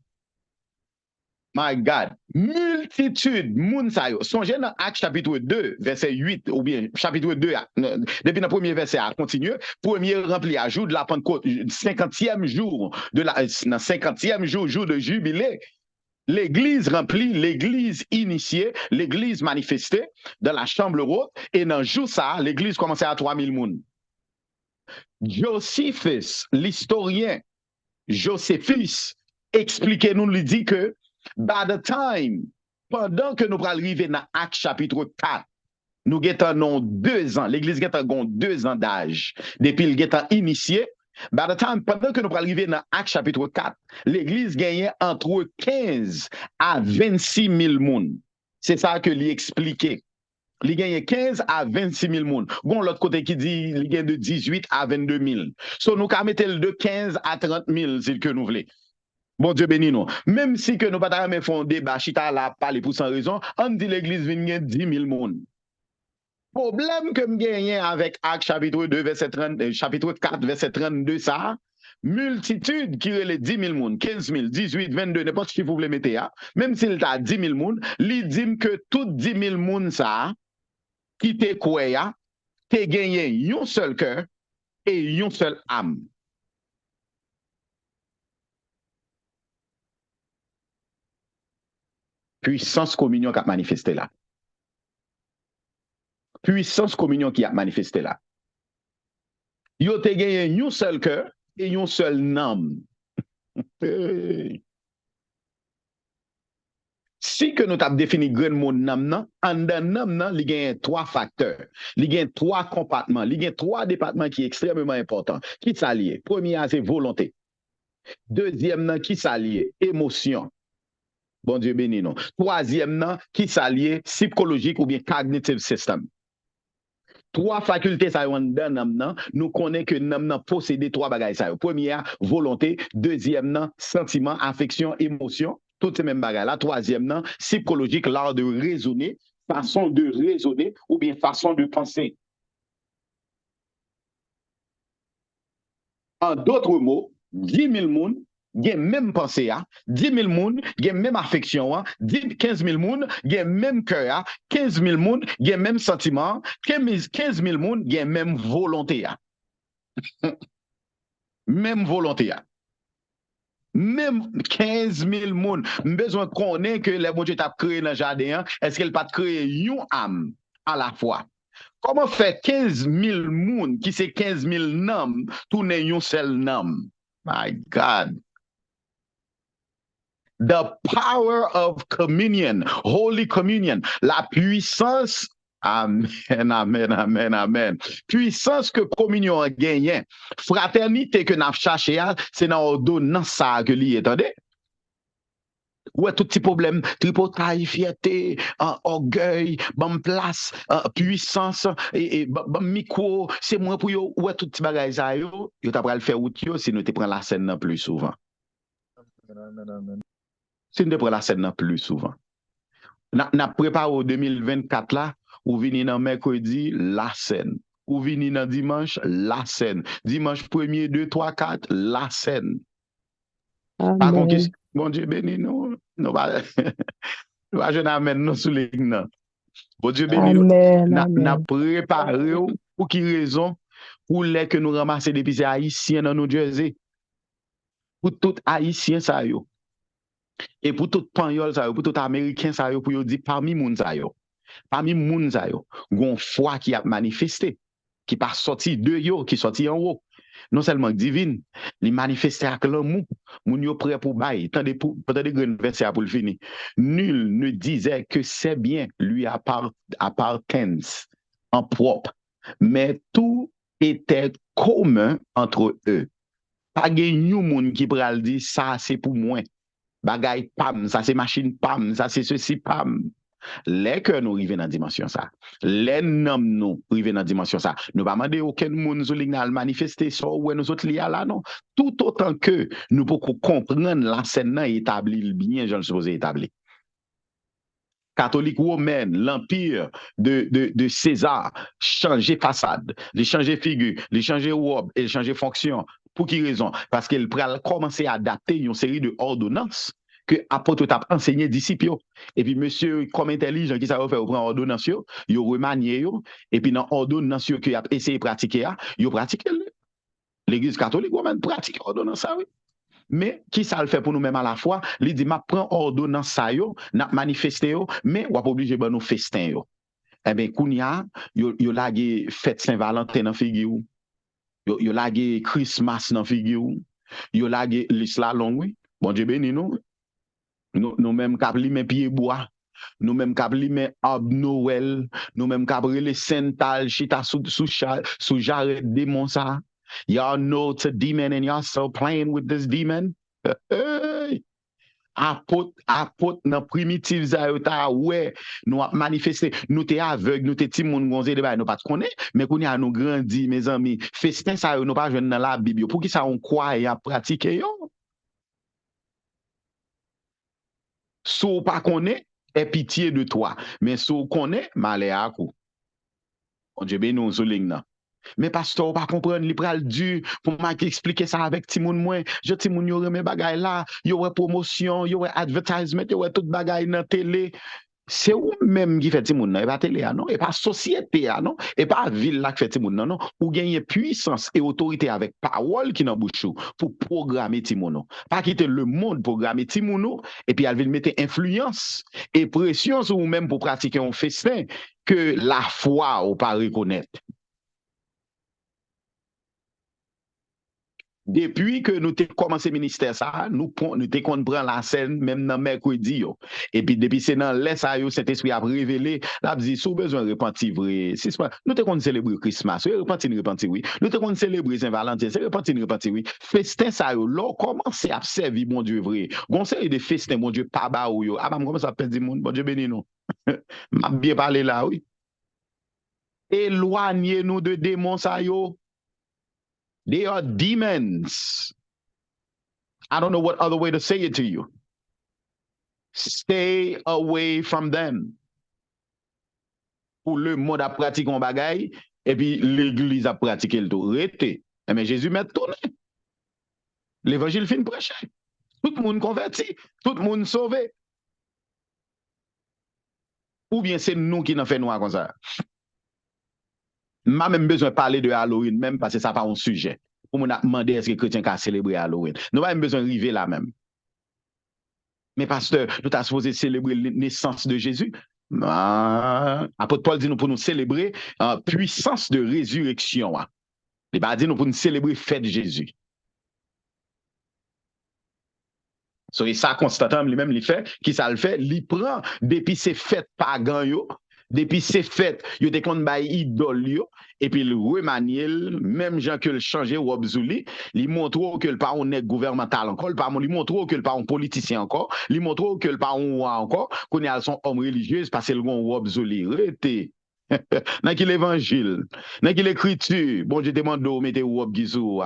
My God. Multitude, Mounsayo. Songez dans Actes chapitre 2, verset 8, ou bien chapitre 2, depuis le premier verset, à continuer. Premier rempli à jour de la Pentecôte, 50e jour, dans 50e jour de jubilé. L'église remplie, l'église initiée, l'église manifestée dans la chambre haute, et dans le jour ça, l'église commençait à 3000 moun. Josephus, l'historien, Josephus, expliquez-nous, lui dit que, by the time, pendant que nous arrivons dans Actes chapitre 4, nous avons 2 ans, l'église a 2 ans d'âge, depuis le a initié. By the time, pendant que nous arrivons dans Actes chapitre 4, l'église gagnait entre 15 à 26 000 moun. C'est ça que lui expliquait. Il gagne 15 à 26 000 moun. Bon, l'autre côté qui dit il gagne de 18 à 22 000. So, nous avons mis de 15 à 30 000, si que nous voulons. Bon Dieu béni nous. Même si que nous ne pouvons pas faire un débat, chita là, parler pour sans raison, on dit l'église vient gagner 10 000 moun. Problème que nous gagnons avec Actes chapitre 2, verset 30, chapitre 4, verset 32, ça, multitude qui est les 10 000 moun, 15 000, 18, 22, n'importe qui vous voulez mettre, même s'il a 10 000 moun, il dit que tout 10 000 moun, ça, qui te quoi, te gagné un seul cœur et une seule âme. Puissance communion qui a manifesté là. Puissance communion qui a manifesté là. Yo te gagné un seul cœur et une seule âme. Si que nous avons défini grand mot nam, en nam, il y a 3 facteurs, il y a 3 compartiments, il y a 3 départements qui sont extrêmement importants. Qui s'allie? Premier, c'est volonté. Deuxième, qui s'allie? Émotion. Bon Dieu béni nous. Troisième, qui s'allie? Psychologique ou bien cognitive system. 3 facultés ça nous connaissons que nam possède 3 bagages ça. Première, volonté. Deuxième, sentiment, affection, émotion. Toutes ces mêmes bagages. La troisième, psychologique, l'art de raisonner, façon de raisonner ou bien façon de penser. En d'autres mots, 10 000 moun gen même pensée, 10 000 moun gen même affection, 15 000 moun gen même cœur, 15 000 moun gen même sentiment, 15 000 moun gen même volonté. Même volonté. Même 15 000 moun, besoin de connaître que les bon Dieu t'a créé dans le jardin, est-ce qu'elle pas créé une âme à la fois? Comment faire 15 000 moun qui c'est 15 000 nam tourner une seule nam? My God. The power of communion, Holy Communion, la puissance, amen, amen, amen, amen. Puissance que communion a gagné, fraternité que nous cherché, c'est dans l'ordonnance ça que lui attendez. Ouais, tout petit problème, tripotaille, fierté, orgueil, bon place, puissance, et bon micro, c'est moi pour yo, ouais, tout petit bagage ça yo t'a pral faire out yo si nous te prend la scène nan plus souvent. Si nous te prend la scène nan plus souvent. N'a préparé au 2024 là, ou vini dans mercredi, la scène. Ou vini dans dimanche, la scène. Dimanche 1er, 2, 3, 4, la scène. Par contre, Amen. bon Dieu béni nous, nous va je n'amène nous sous les non. Bon Dieu béni nous, Amen. n'a Amen. préparé pour qui raison? Pour les que nous ramasser depuis ces haïtiens dans New Jersey. Pour tout haïtien ça yo. Et pour tout panyol ça yo, pour tout américain ça yo, pour yo dire parmi moun ça yo. Parmi moun sa yo, gon foi qui a manifesté, qui pas sorti de yo, qui sorti en haut. Non seulement divine, li manifesté avec l'amour, moun yo prêt pour bailler, tant de grands versets pour le finir. Nul ne disait que c'est bien lui appartient en propre, mais tout était commun entre eux. Pas gen yon moun qui pral di ça c'est pour moi. Bagay pam, ça c'est machine pam, ça c'est ceci pam. Les que nous arrivons dans la dimension ça, les noms nous arrivons dans la dimension ça, nous ne demandons aucun monde à manifester ça ou nous autres liés là non. Tout autant que nous pouvons comprendre la scène établie bien, je le suppose établi. Catholique romaine, l'empire de César, changer façade, les changer figure, les changer robe et changer fonction. Pour qui raison? Parce qu'elle commencer à adapter une série de ordonnances que apôtre t'a enseigné disciples. Et puis monsieur comme intelligent qui ça va faire prendre ordonnance yo remanier yo et puis dans ordonnance que a essayé pratiquer yo pratiquer l'église catholique romaine pratique ordonnance ça oui. Mais qui ça le fait pour nous même à la fois, il dit m'a prend ordonnance ça yo, n'a manifesté yo, mais on pas obligé ben nous festin yo. Eh ben kounya yo lagé fête Saint-Valentin dans figure yo lagé Christmas dans figure yo lagé l'islam oui. Bon Dieu béni nous. Nous même kabli men pied bois, nous même kabli men ab Noël, nous même kabri les sental chita sous jarret démon ça. Y'all know it's a demon and y'all still playing with this demon. Hey. Apôtre dans primitive zayota ouais nous a manifesté nous t'es aveugle nous t'es timoun gonzé de nous pas connaît mais qu'on y a nous grandi mes amis festin ça nous pas joindre dans la Bible pour qui ça on croit et a pratiquer yo. Sou pas connaît, est pitié de toi. Mais sou connaît, malé à coup. On Dieu béni nous souligne là. Mais pasteur, pas comprendre, il pral dur pour m'expliquer ça avec Timoun moins. Je Timoun yo remet bagay là, yo ouais promotion, yo ouais advertisement, yo ouais tout bagay dans télé. C'est ou même qui fait Timoun non, et pas télé non, et pas société non, et pas ville là qui fait Timoun non, ou gagner puissance et autorité avec parole qui dans bouche pour programmer Timoun. Pas quitter le monde programmer Timoun et puis elle veut mettre influence et pression sur vous même pour pratiquer un festin que la foi ou pas reconnaître. Depuis que nous avons commencé le ministère, ça, nous avons pris la scène même dans mercredi. Et puis, depuis c'est dans l'est, cet esprit a révélé, là, dit, si vous avez besoin de repentir, vrai, nous avons célébré Christmas, repentir, oui. Nous avons célébré Saint-Valentin, c'est repentir, oui. Festin, ça, là, commencez à servir, mon Dieu, vrai. Conseil de festin, mon Dieu, pas bas, yo. Ah, comment ça fait du monde, bon Dieu béni, nous. M'a bien parlé là, oui. Éloignez-nous de démons, ça, yo. They are demons. I don't know what other way to say it to you. Stay away from them. Pour le monde a pratiqué un bagay, et puis l'église a pratiqué le tout. Rete. Mais Jésus m'a tourné. L'évangile fin prêché. Tout le monde converti. Tout le monde sauvé. Ou bien c'est nous qui n'en fait noir comme ça. M'a même besoin de parler de Halloween, même parce que ça pas un sujet. Pour me demander est-ce que les chrétiens ont célébré Halloween. Nous n'avons pas besoin de arriver là même. Mais pasteur, nous avons supposé célébrer la naissance de Jésus. Apôtre Paul dit nous pour nous célébrer en puissance de résurrection. Il va dire nous pour nous célébrer fête de Jésus. So, et ça, constatant lui-même, il fait, qui ça le fait, il prend depuis ces fêtes pagan, Depuis c'est fait, yo te kon bay idole yo, et puis le remanier, même gens que le changer ou obzouli, li montre que le pas on est gouvernemental encore, le pas li montre que le pas on politicien encore, li montre que le pas on roi encore, qu'on y a son homme religieux parce que le gon obzouli, rete. Dans qui l'évangile, dans qui l'écriture, bon je demande de mettre ou gizou.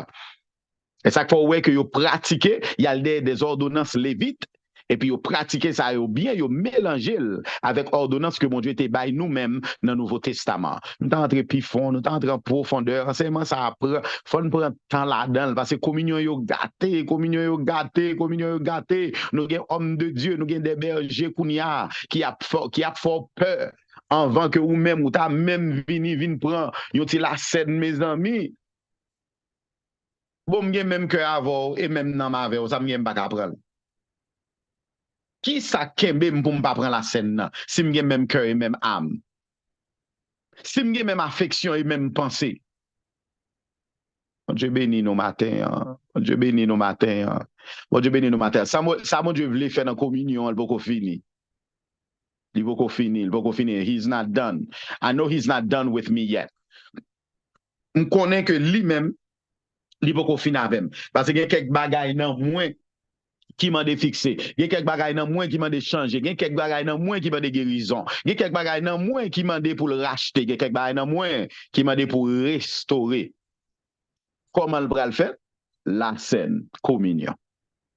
Et ça faut ouais que yo pratiquer, il y a des ordonnances lévites. Et puis, vous pratiquez ça bien, vous mélangez avec ordonnance que mon Dieu était bail nous-mêmes dans le Nouveau Testament. Nous t'en entrons plus fond, nous t'en entrons en profondeur. Enseignement, ça apprend. Faut nous prendre temps là-dedans parce que communion yo gâté, communion yo gâté, communion yo gâté. Nous avons hommes de Dieu, nous avons des bergers qui a fort peur avant que vous-même, ou t'as même vini prendre, yon ti la scène, mes amis. Bon, m'gen même cœur avant et même dans ma vie, ça m'gen pas prendre. Qui ça kembe pour pas prendre la scène si m'gen même cœur et même âme? Si m'gen même affection et même pensée. Bon Dieu béni nos matins. Hein. Bon Dieu béni nos matins. Hein. Bon Dieu béni nos matins. Ça mon Dieu voulait faire dans communion, il va fini. Il va fini, il va finir. He's not done. I know he's not done with me yet. On connaît que lui-même, il va finir avec. Parce qu'il y a quelques bagailles dans moins qui m'a fixé. Il y a quelques bagailles dans moins qui m'a changé. Il y a quelques bagailles dans moins qui m'a guérison. Il y a quelques bagailles dans moins qui m'a pour le racheter. Il y a quelques bagailles dans moins qui m'a pour restaurer. Comment le faire? La scène, communion.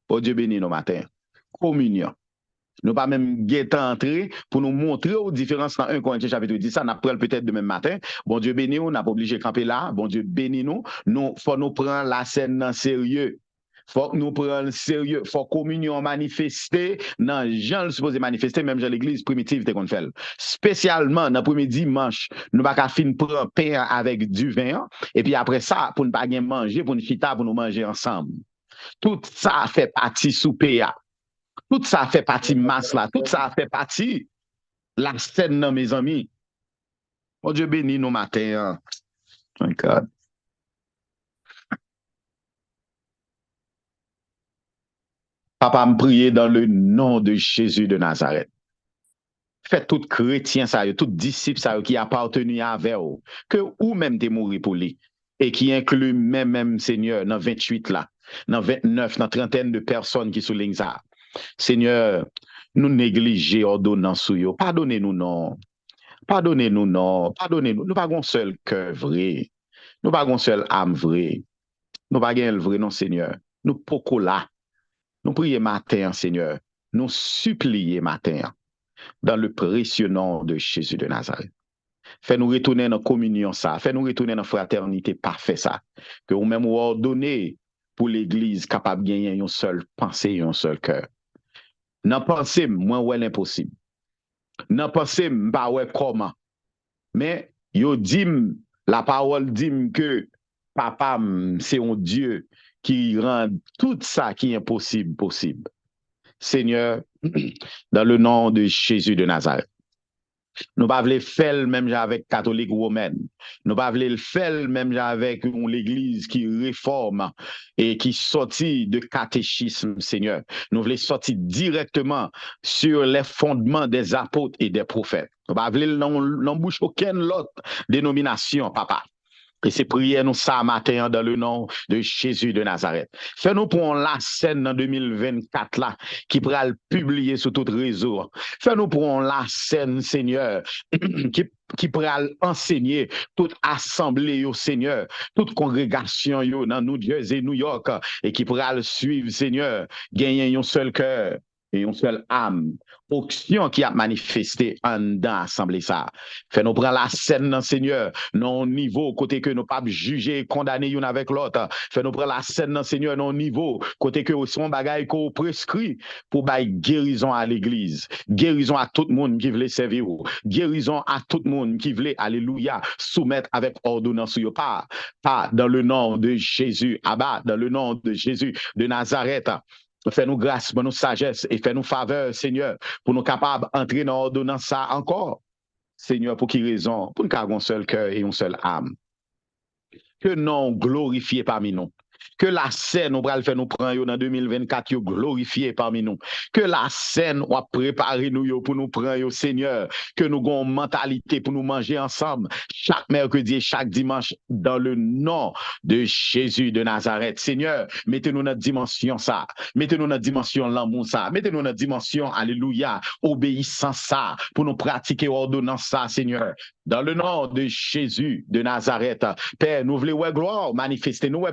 Oh Dieu béni nos matins. Communion. Nous pas même guetter entrer pour nous montrer aux différences dans 1 Corinthiens chapitre 10. Ça n'a pas peut-être demain matin. Bon Dieu béni nous, n'a pas obligé de camper là. Bon Dieu béni nous. Nous faut nous prendre la scène dans sérieux. Faut que nous prenions sérieux. Faut communion manifester dans gens le supposé manifester même dans l'église primitive qu'on fait. Spécialement dans le premier dimanche, nous pas qu'à fin prendre pain avec du vin et puis après ça pour ne pas bien manger pour nous chita pour nous manger ensemble. Tout ça fait partie souper. Tout ça fait partie masse là, tout ça fait partie la scène mes amis. Oh Dieu béni nos matins. Oh God. Papa me prier dans le nom de Jésus de Nazareth. Faites tout chrétien ça, tout disciple ça qui appartenu à vous, que ou même t'es mouru pour lui et qui inclut même Seigneur dans 28 là, dans 29, dans trentaine de personnes qui soulignent ça. Seigneur, nous négliger ordonnance sur yo. Pardonnez-nous non. Pardonnez-nous non. Pardonnez-nous. Nous pas un seul cœur vrai. Nous pas un seul âme vrai. Nous pas un vrai non Seigneur. Nous poko là. Nous prions matin Seigneur. Nous supplions matin dans le précieux nom de Jésus de Nazareth. Fais-nous retourner dans la communion ça. Fais-nous retourner dans la fraternité parfait ça. Que nous même ordonner pour l'église capable de gagner une seule pensée et un seul cœur. Nan pensée, moi, ouais l'impossible. Nan pensée, pas ouais comment. Mais, yo dim, la parole dit que papa, c'est un Dieu qui rend tout ça qui est impossible possible. Seigneur, dans le nom de Jésus de Nazareth. Nous pas voulons faire même avec catholique romaine. Nous pas voulons faire même avec l'église qui réforme et qui sortit de catéchisme, Seigneur. Nous voulons sortir directement sur les fondements des apôtres et des prophètes. Nous pas voulons n'embouche aucune autre dénomination, papa. Et c'est prier nous ça matin dans le nom de Jésus de Nazareth. Fais-nous pour la scène en 2024 là, qui pourra le publier sur tout réseau. Fais-nous pour la scène, Seigneur, qui pourra enseigner toute assemblée au Seigneur, toute congrégation yo, dans New Jersey, New York, et qui pourra le suivre, Seigneur, gagner un seul cœur et une seule âme. Auction qui a manifesté en dans l'assemblée ça. Fait nous prendre la scène, Seigneur, non niveau, côté que nous pas juger et condamner une avec l'autre. Fait nous prendre la scène, Seigneur, non niveau, côté que son bagage qu'on prescrit pour bailler guérison à l'église, guérison à tout le monde qui voulait servir, guérison à tout le monde qui voulait, alléluia, soumettre avec ordonnance, pas dans le nom de Jésus, Abba, dans le nom de Jésus de Nazareth. Fais-nous grâce, fais-nous sagesse et fais-nous faveur, Seigneur, pour nous capables d'entrer dans l'ordonnance ça encore. Seigneur, pour qui raison? Pour nous avoir un seul cœur et une seule âme. Que non glorifié parmi nous. Que la scène, on va le faire nous prendre dans 2024, yo glorifié parmi nous. Que la scène, on va préparer nous yo pour nous prendre yo Seigneur. Que nous avons une mentalité pour nous manger ensemble chaque mercredi et chaque dimanche dans le nom de Jésus de Nazareth. Seigneur, mettez-nous notre dimension ça. Mettez-nous notre dimension l'amour ça. Mettez-nous notre dimension, alléluia, obéissance ça pour nous pratiquer ordonnance ça, Seigneur. Dans le nom de Jésus de Nazareth, Père, nous voulons gloire manifester, nous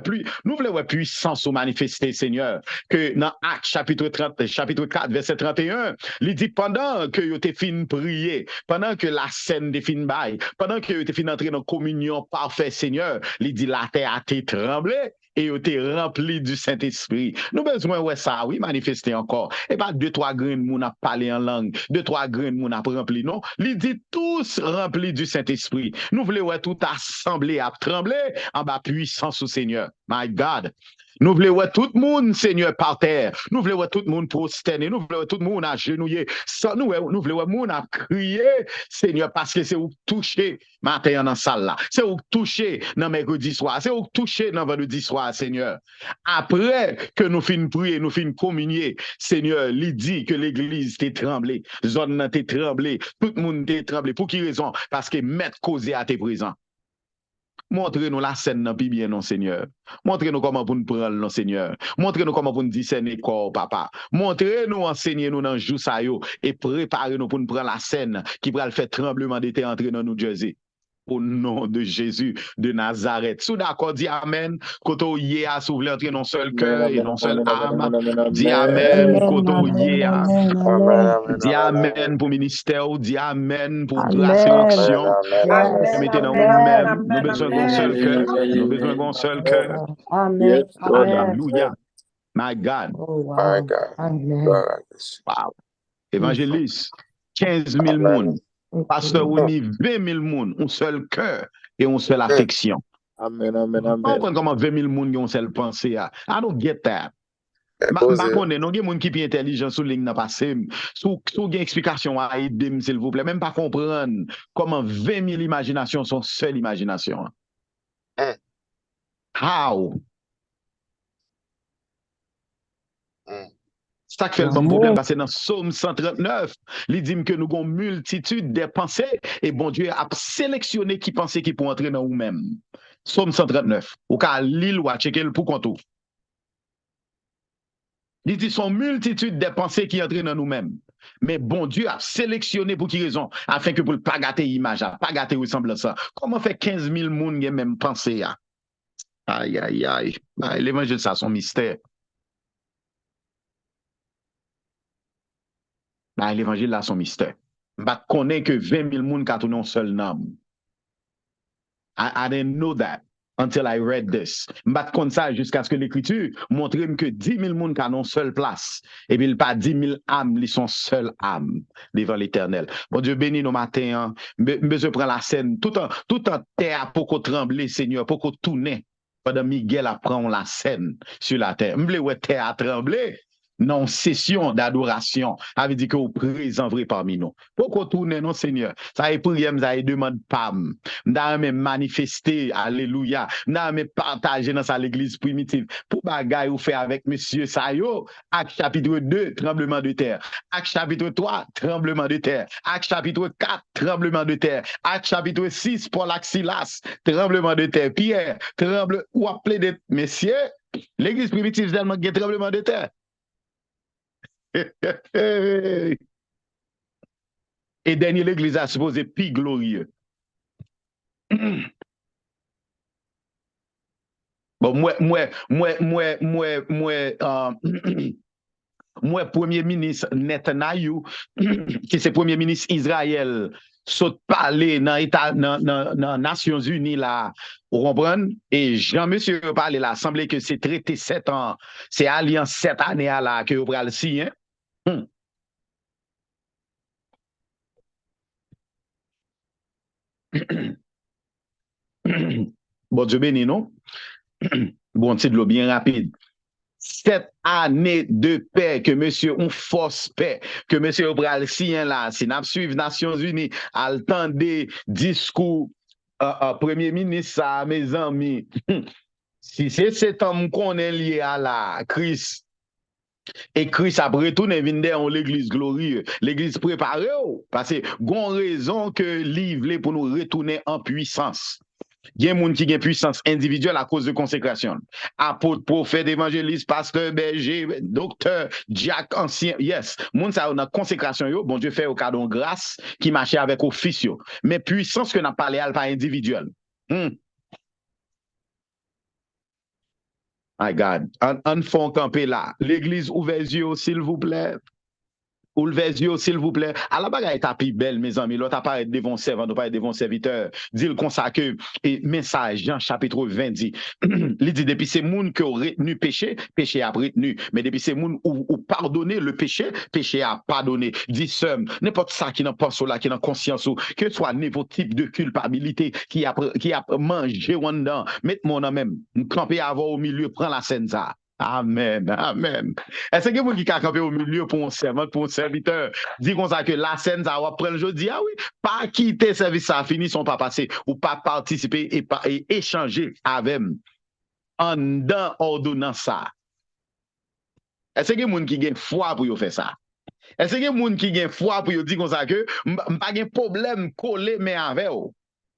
voulons puissance ou manifester, Seigneur. Que dans Actes chapitre 4, verset 31, il dit pendant que vous avez fini prier, pendant que la scène est finie bail, pendant que vous avez fini entrer dans la communion parfaite, Seigneur, il dit la terre a été tremblée. Et vous êtes rempli du Saint-Esprit. Nous avons besoin de ça, oui, manifester encore. Et pas 2-3 grains de moun à parler en langue, 2-3 grains de moun à remplir, non. Il dit tous remplis du Saint-Esprit. Nous voulons tout assembler à trembler en bas puissance au Seigneur. My God. Nous voulons voir tout le monde, Seigneur, par terre. Nous voulons voir tout le monde prosterner. Nous voulons voir tout le monde agenouiller. Nous voulons voir tout le monde à crier, Seigneur, parce que c'est où toucher matin dans la salle là. C'est où toucher dans mercredi soir. C'est où toucher dans vendredi soir, Seigneur. Après que nous finissons prier, nous finissons communier, Seigneur, il dit que l'église t'est tremblée. Zone t'est tremblée. Tout le monde t'est tremblé. Pour qui raison? Parce que maître causé à tes présents. Montrez-nous la scène dans bien, non, Seigneur. Montrez-nous comment vous nous prendre, non, Seigneur. Montrez-nous comment vous nous discerner corps, papa. Montrez-nous, enseignez-nous dans le jour ça et préparez-nous pour nous prendre la scène qui va le faire tremblement d'été entrer dans New Jersey. Au nom de Jésus de Nazareth. Sous d'accord, dis Amen. Koto yé a soufflé entrer dans seul cœur et non seul âme. Dis Amen. Koto yé a. Dis Amen pour ministère. Dis Amen pour la sélection. Mettez dans nous-mêmes. Nous besoin d'un seul cœur. Nous besoin d'un seul cœur. Amen. Alléluia. My God. My God. Amen. Wow. Évangéliste. 15 000 monde. Pasteur Winnie, 20 000 monde, un seul cœur et une seule affection. Amen, amen, amen. On comprend comment 20 000 monde ont une seule pensée. I don't get that. Nous avons des gens qui sont intelligents sur ligne n'a passé. Sous une explication à aider, s'il vous plaît. Même pas comprendre comment 20 000 imaginations sont seule imagination. How? C'est ça qui fait le bon problème, parce que dans Psaume 139, il dit que nous avons une multitude de pensées et bon Dieu a sélectionné qui pensait qui pour entrer dans nous-mêmes. Psaume 139. Ou qu'à l'île ou à checker le pour compte. Il dit son multitude de pensées qui entrent dans nous-mêmes. Mais bon Dieu a sélectionné pour qui raison? Afin que pour ne pas gâter l'image, pas gâter ressemblance. Comment fait 15 000 personnes qui ont même pensé? Aïe, aïe, aïe. L'évangile, ça, son mystère. L'évangile là son mystère. Je ne connais que 20 000 personnes qui ont un seul nom. I didn't know that until I read this. Je ne connais pas ça jusqu'à ce que l'écriture montre que 10 000 personnes qui ont une seule place. Et puis, il pas 10 000 âmes, ils sont seules âmes devant l'éternel. Bon Dieu bénis nos matins. Je prends la scène. Tout en terre pour qu'on tremble, Seigneur, pour qu'on tourne. Pendant Miguel apprend la scène sur la terre. Je veux terre à trembler. Non, session d'adoration, avait dit que vous présent vrai parmi nous. Pourquoi tourner, non, Seigneur? Ça est prière, ça est demande pam. Nous même manifester, alléluia. Nous même partager dans l'église primitive. Pour bagaille ou faire avec monsieur Sayo, Acte chapitre 2, tremblement de terre. Acte chapitre 3, tremblement de terre. Acte chapitre 4, tremblement de terre. Acte chapitre 6, Paul Silas, tremblement de terre. Pierre, ou appelé des messieurs, l'église primitive, tellement qu'il y a tremblement de terre. Et dernier l'église a supposé plus glorieux. Bon, moi, premier ministre Netanyahu, qui c'est premier ministre Israël, saute parler dans les Nations Unies là, vous comprenez? Et Jean-Monsieur parler là, semblait que c'est traité 7 ans, c'est alliance 7 années là que vous prenez le signe. Bon Dieu béni, non? Bon, c'est de l'eau bien rapide. 7 années de paix, que monsieur, on force paix, que monsieur Obral sien là, si nous suivons Nations Unies, à le temps des discours, premier ministre, ça, mes amis, Si c'est cet homme qu'on est lié à la Christ, et Christ a retourné dans l'église glorieuse, l'église préparée, parce que gon raison que livre pour nous retourner en puissance. Il y a des gens qui ont puissance individuelle à cause de consécration. Apôtre, prophète, évangéliste, pasteur, berger, docteur, diacre, ancien, yes. Moun ça a consécration, yo, bon Dieu fait au cadeau grâce qui marchait avec office. Mais puissance que n'a parlé à pas individuelle. My God, on fait camper là. L'église ouvert les yeux, s'il vous plaît. Ouvert les yeux, s'il vous plaît. À la bagaille est belle, mes amis. L'autre apparaît devant servant, nous pas devant serviteur. Dit comme ça que, et message, Jean chapitre 20 dit, il dit, depuis ces moun qui ont retenu péché, péché a retenu. Mais depuis ces moun ou pardonné le péché, péché a pardonné. Dit somme, n'importe ça qui n'en pense là, qui n'en conscience ou, que soit niveau type de culpabilité qui a mangé ou dedans, mettez-moi en même, camper avant au milieu, prends la scène ça. Amen, amen. Est-ce que vous qui a campé au milieu pour un servant, pour un serviteur, dit comme ça que la scène, ça va prendre le jour, dit, ah oui, pas quitter service, ça a fini, son pas passé, ou pas participer et échanger avec en dans ordonnance ça. Est-ce que y a des gens qui ont foi pour faire ça? Est-ce que y a des gens qui ont foi pour dire comme ça que, pas de problème collé, mais avec eux?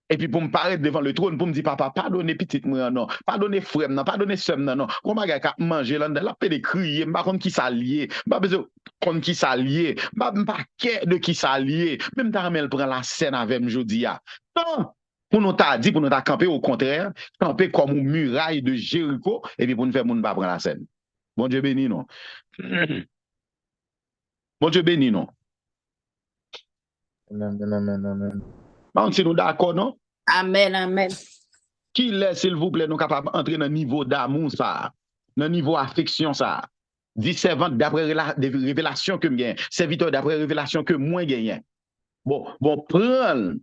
Et puis pour me paraître devant le trône, pour me dire, papa, pardonnez petite moi, non, pardonnez frère, non, pardonnez soeur, non, non. Comment il a mangé là, la paix de crier, pas contre qui s'allier, pas besoin contre qui s'allier, pas de qui s'allier, même ta mère prend la scène avec me jodi a. Non, pour nous t'a dit, pour nous t'a camper au contraire, camper comme une muraille de Jéricho, et puis pour nous faire moun pas prendre la scène. Bon Dieu béni, non. Bon Dieu béni, non. Amen, amen, amen. Bon, si nous d'accord, non? Amen, amen. Qui laisse, s'il vous plaît, nous capables d'entrer dans le niveau d'amour, ça, dans le niveau affection, ça. Dit servante d'après révélation que je serviteur d'après révélation que moi gagne. Bon, prends,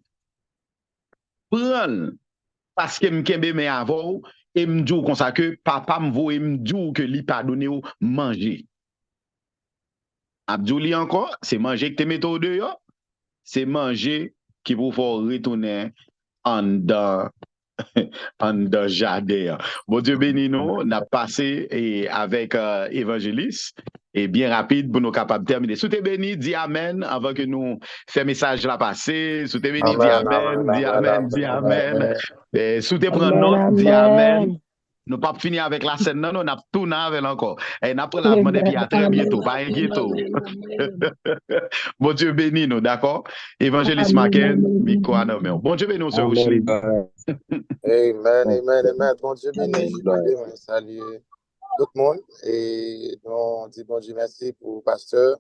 parce que je me avant, et me dit comme ça que papa me voit et me dit que lui pas donné au manger. Abdouli encore, c'est manger que tu mets au dehors, c'est manger qui vous faut retourner en dedans jardin. Bon Dieu béni nous, on a passé avec évangéliste et bien rapide pour nous capables de terminer. Sous t'es béni, dis amen avant que nous fassions message là passer. Sous t'es béni, dis amen, dis amen, dis amen. Sous t'es prend note, dis amen. Nous pas finir avec la scène, non, on a tout avec encore. Et nous après la demande et puis à très bientôt, pas inquiétôt. Bon Dieu béni nous, d'accord? Évangéliste Maken, bon Dieu béni nous, sœur Rocheline. Amen, amen. Bon Dieu béni, je salue tout le monde et on dit bon Dieu merci pour le pasteur.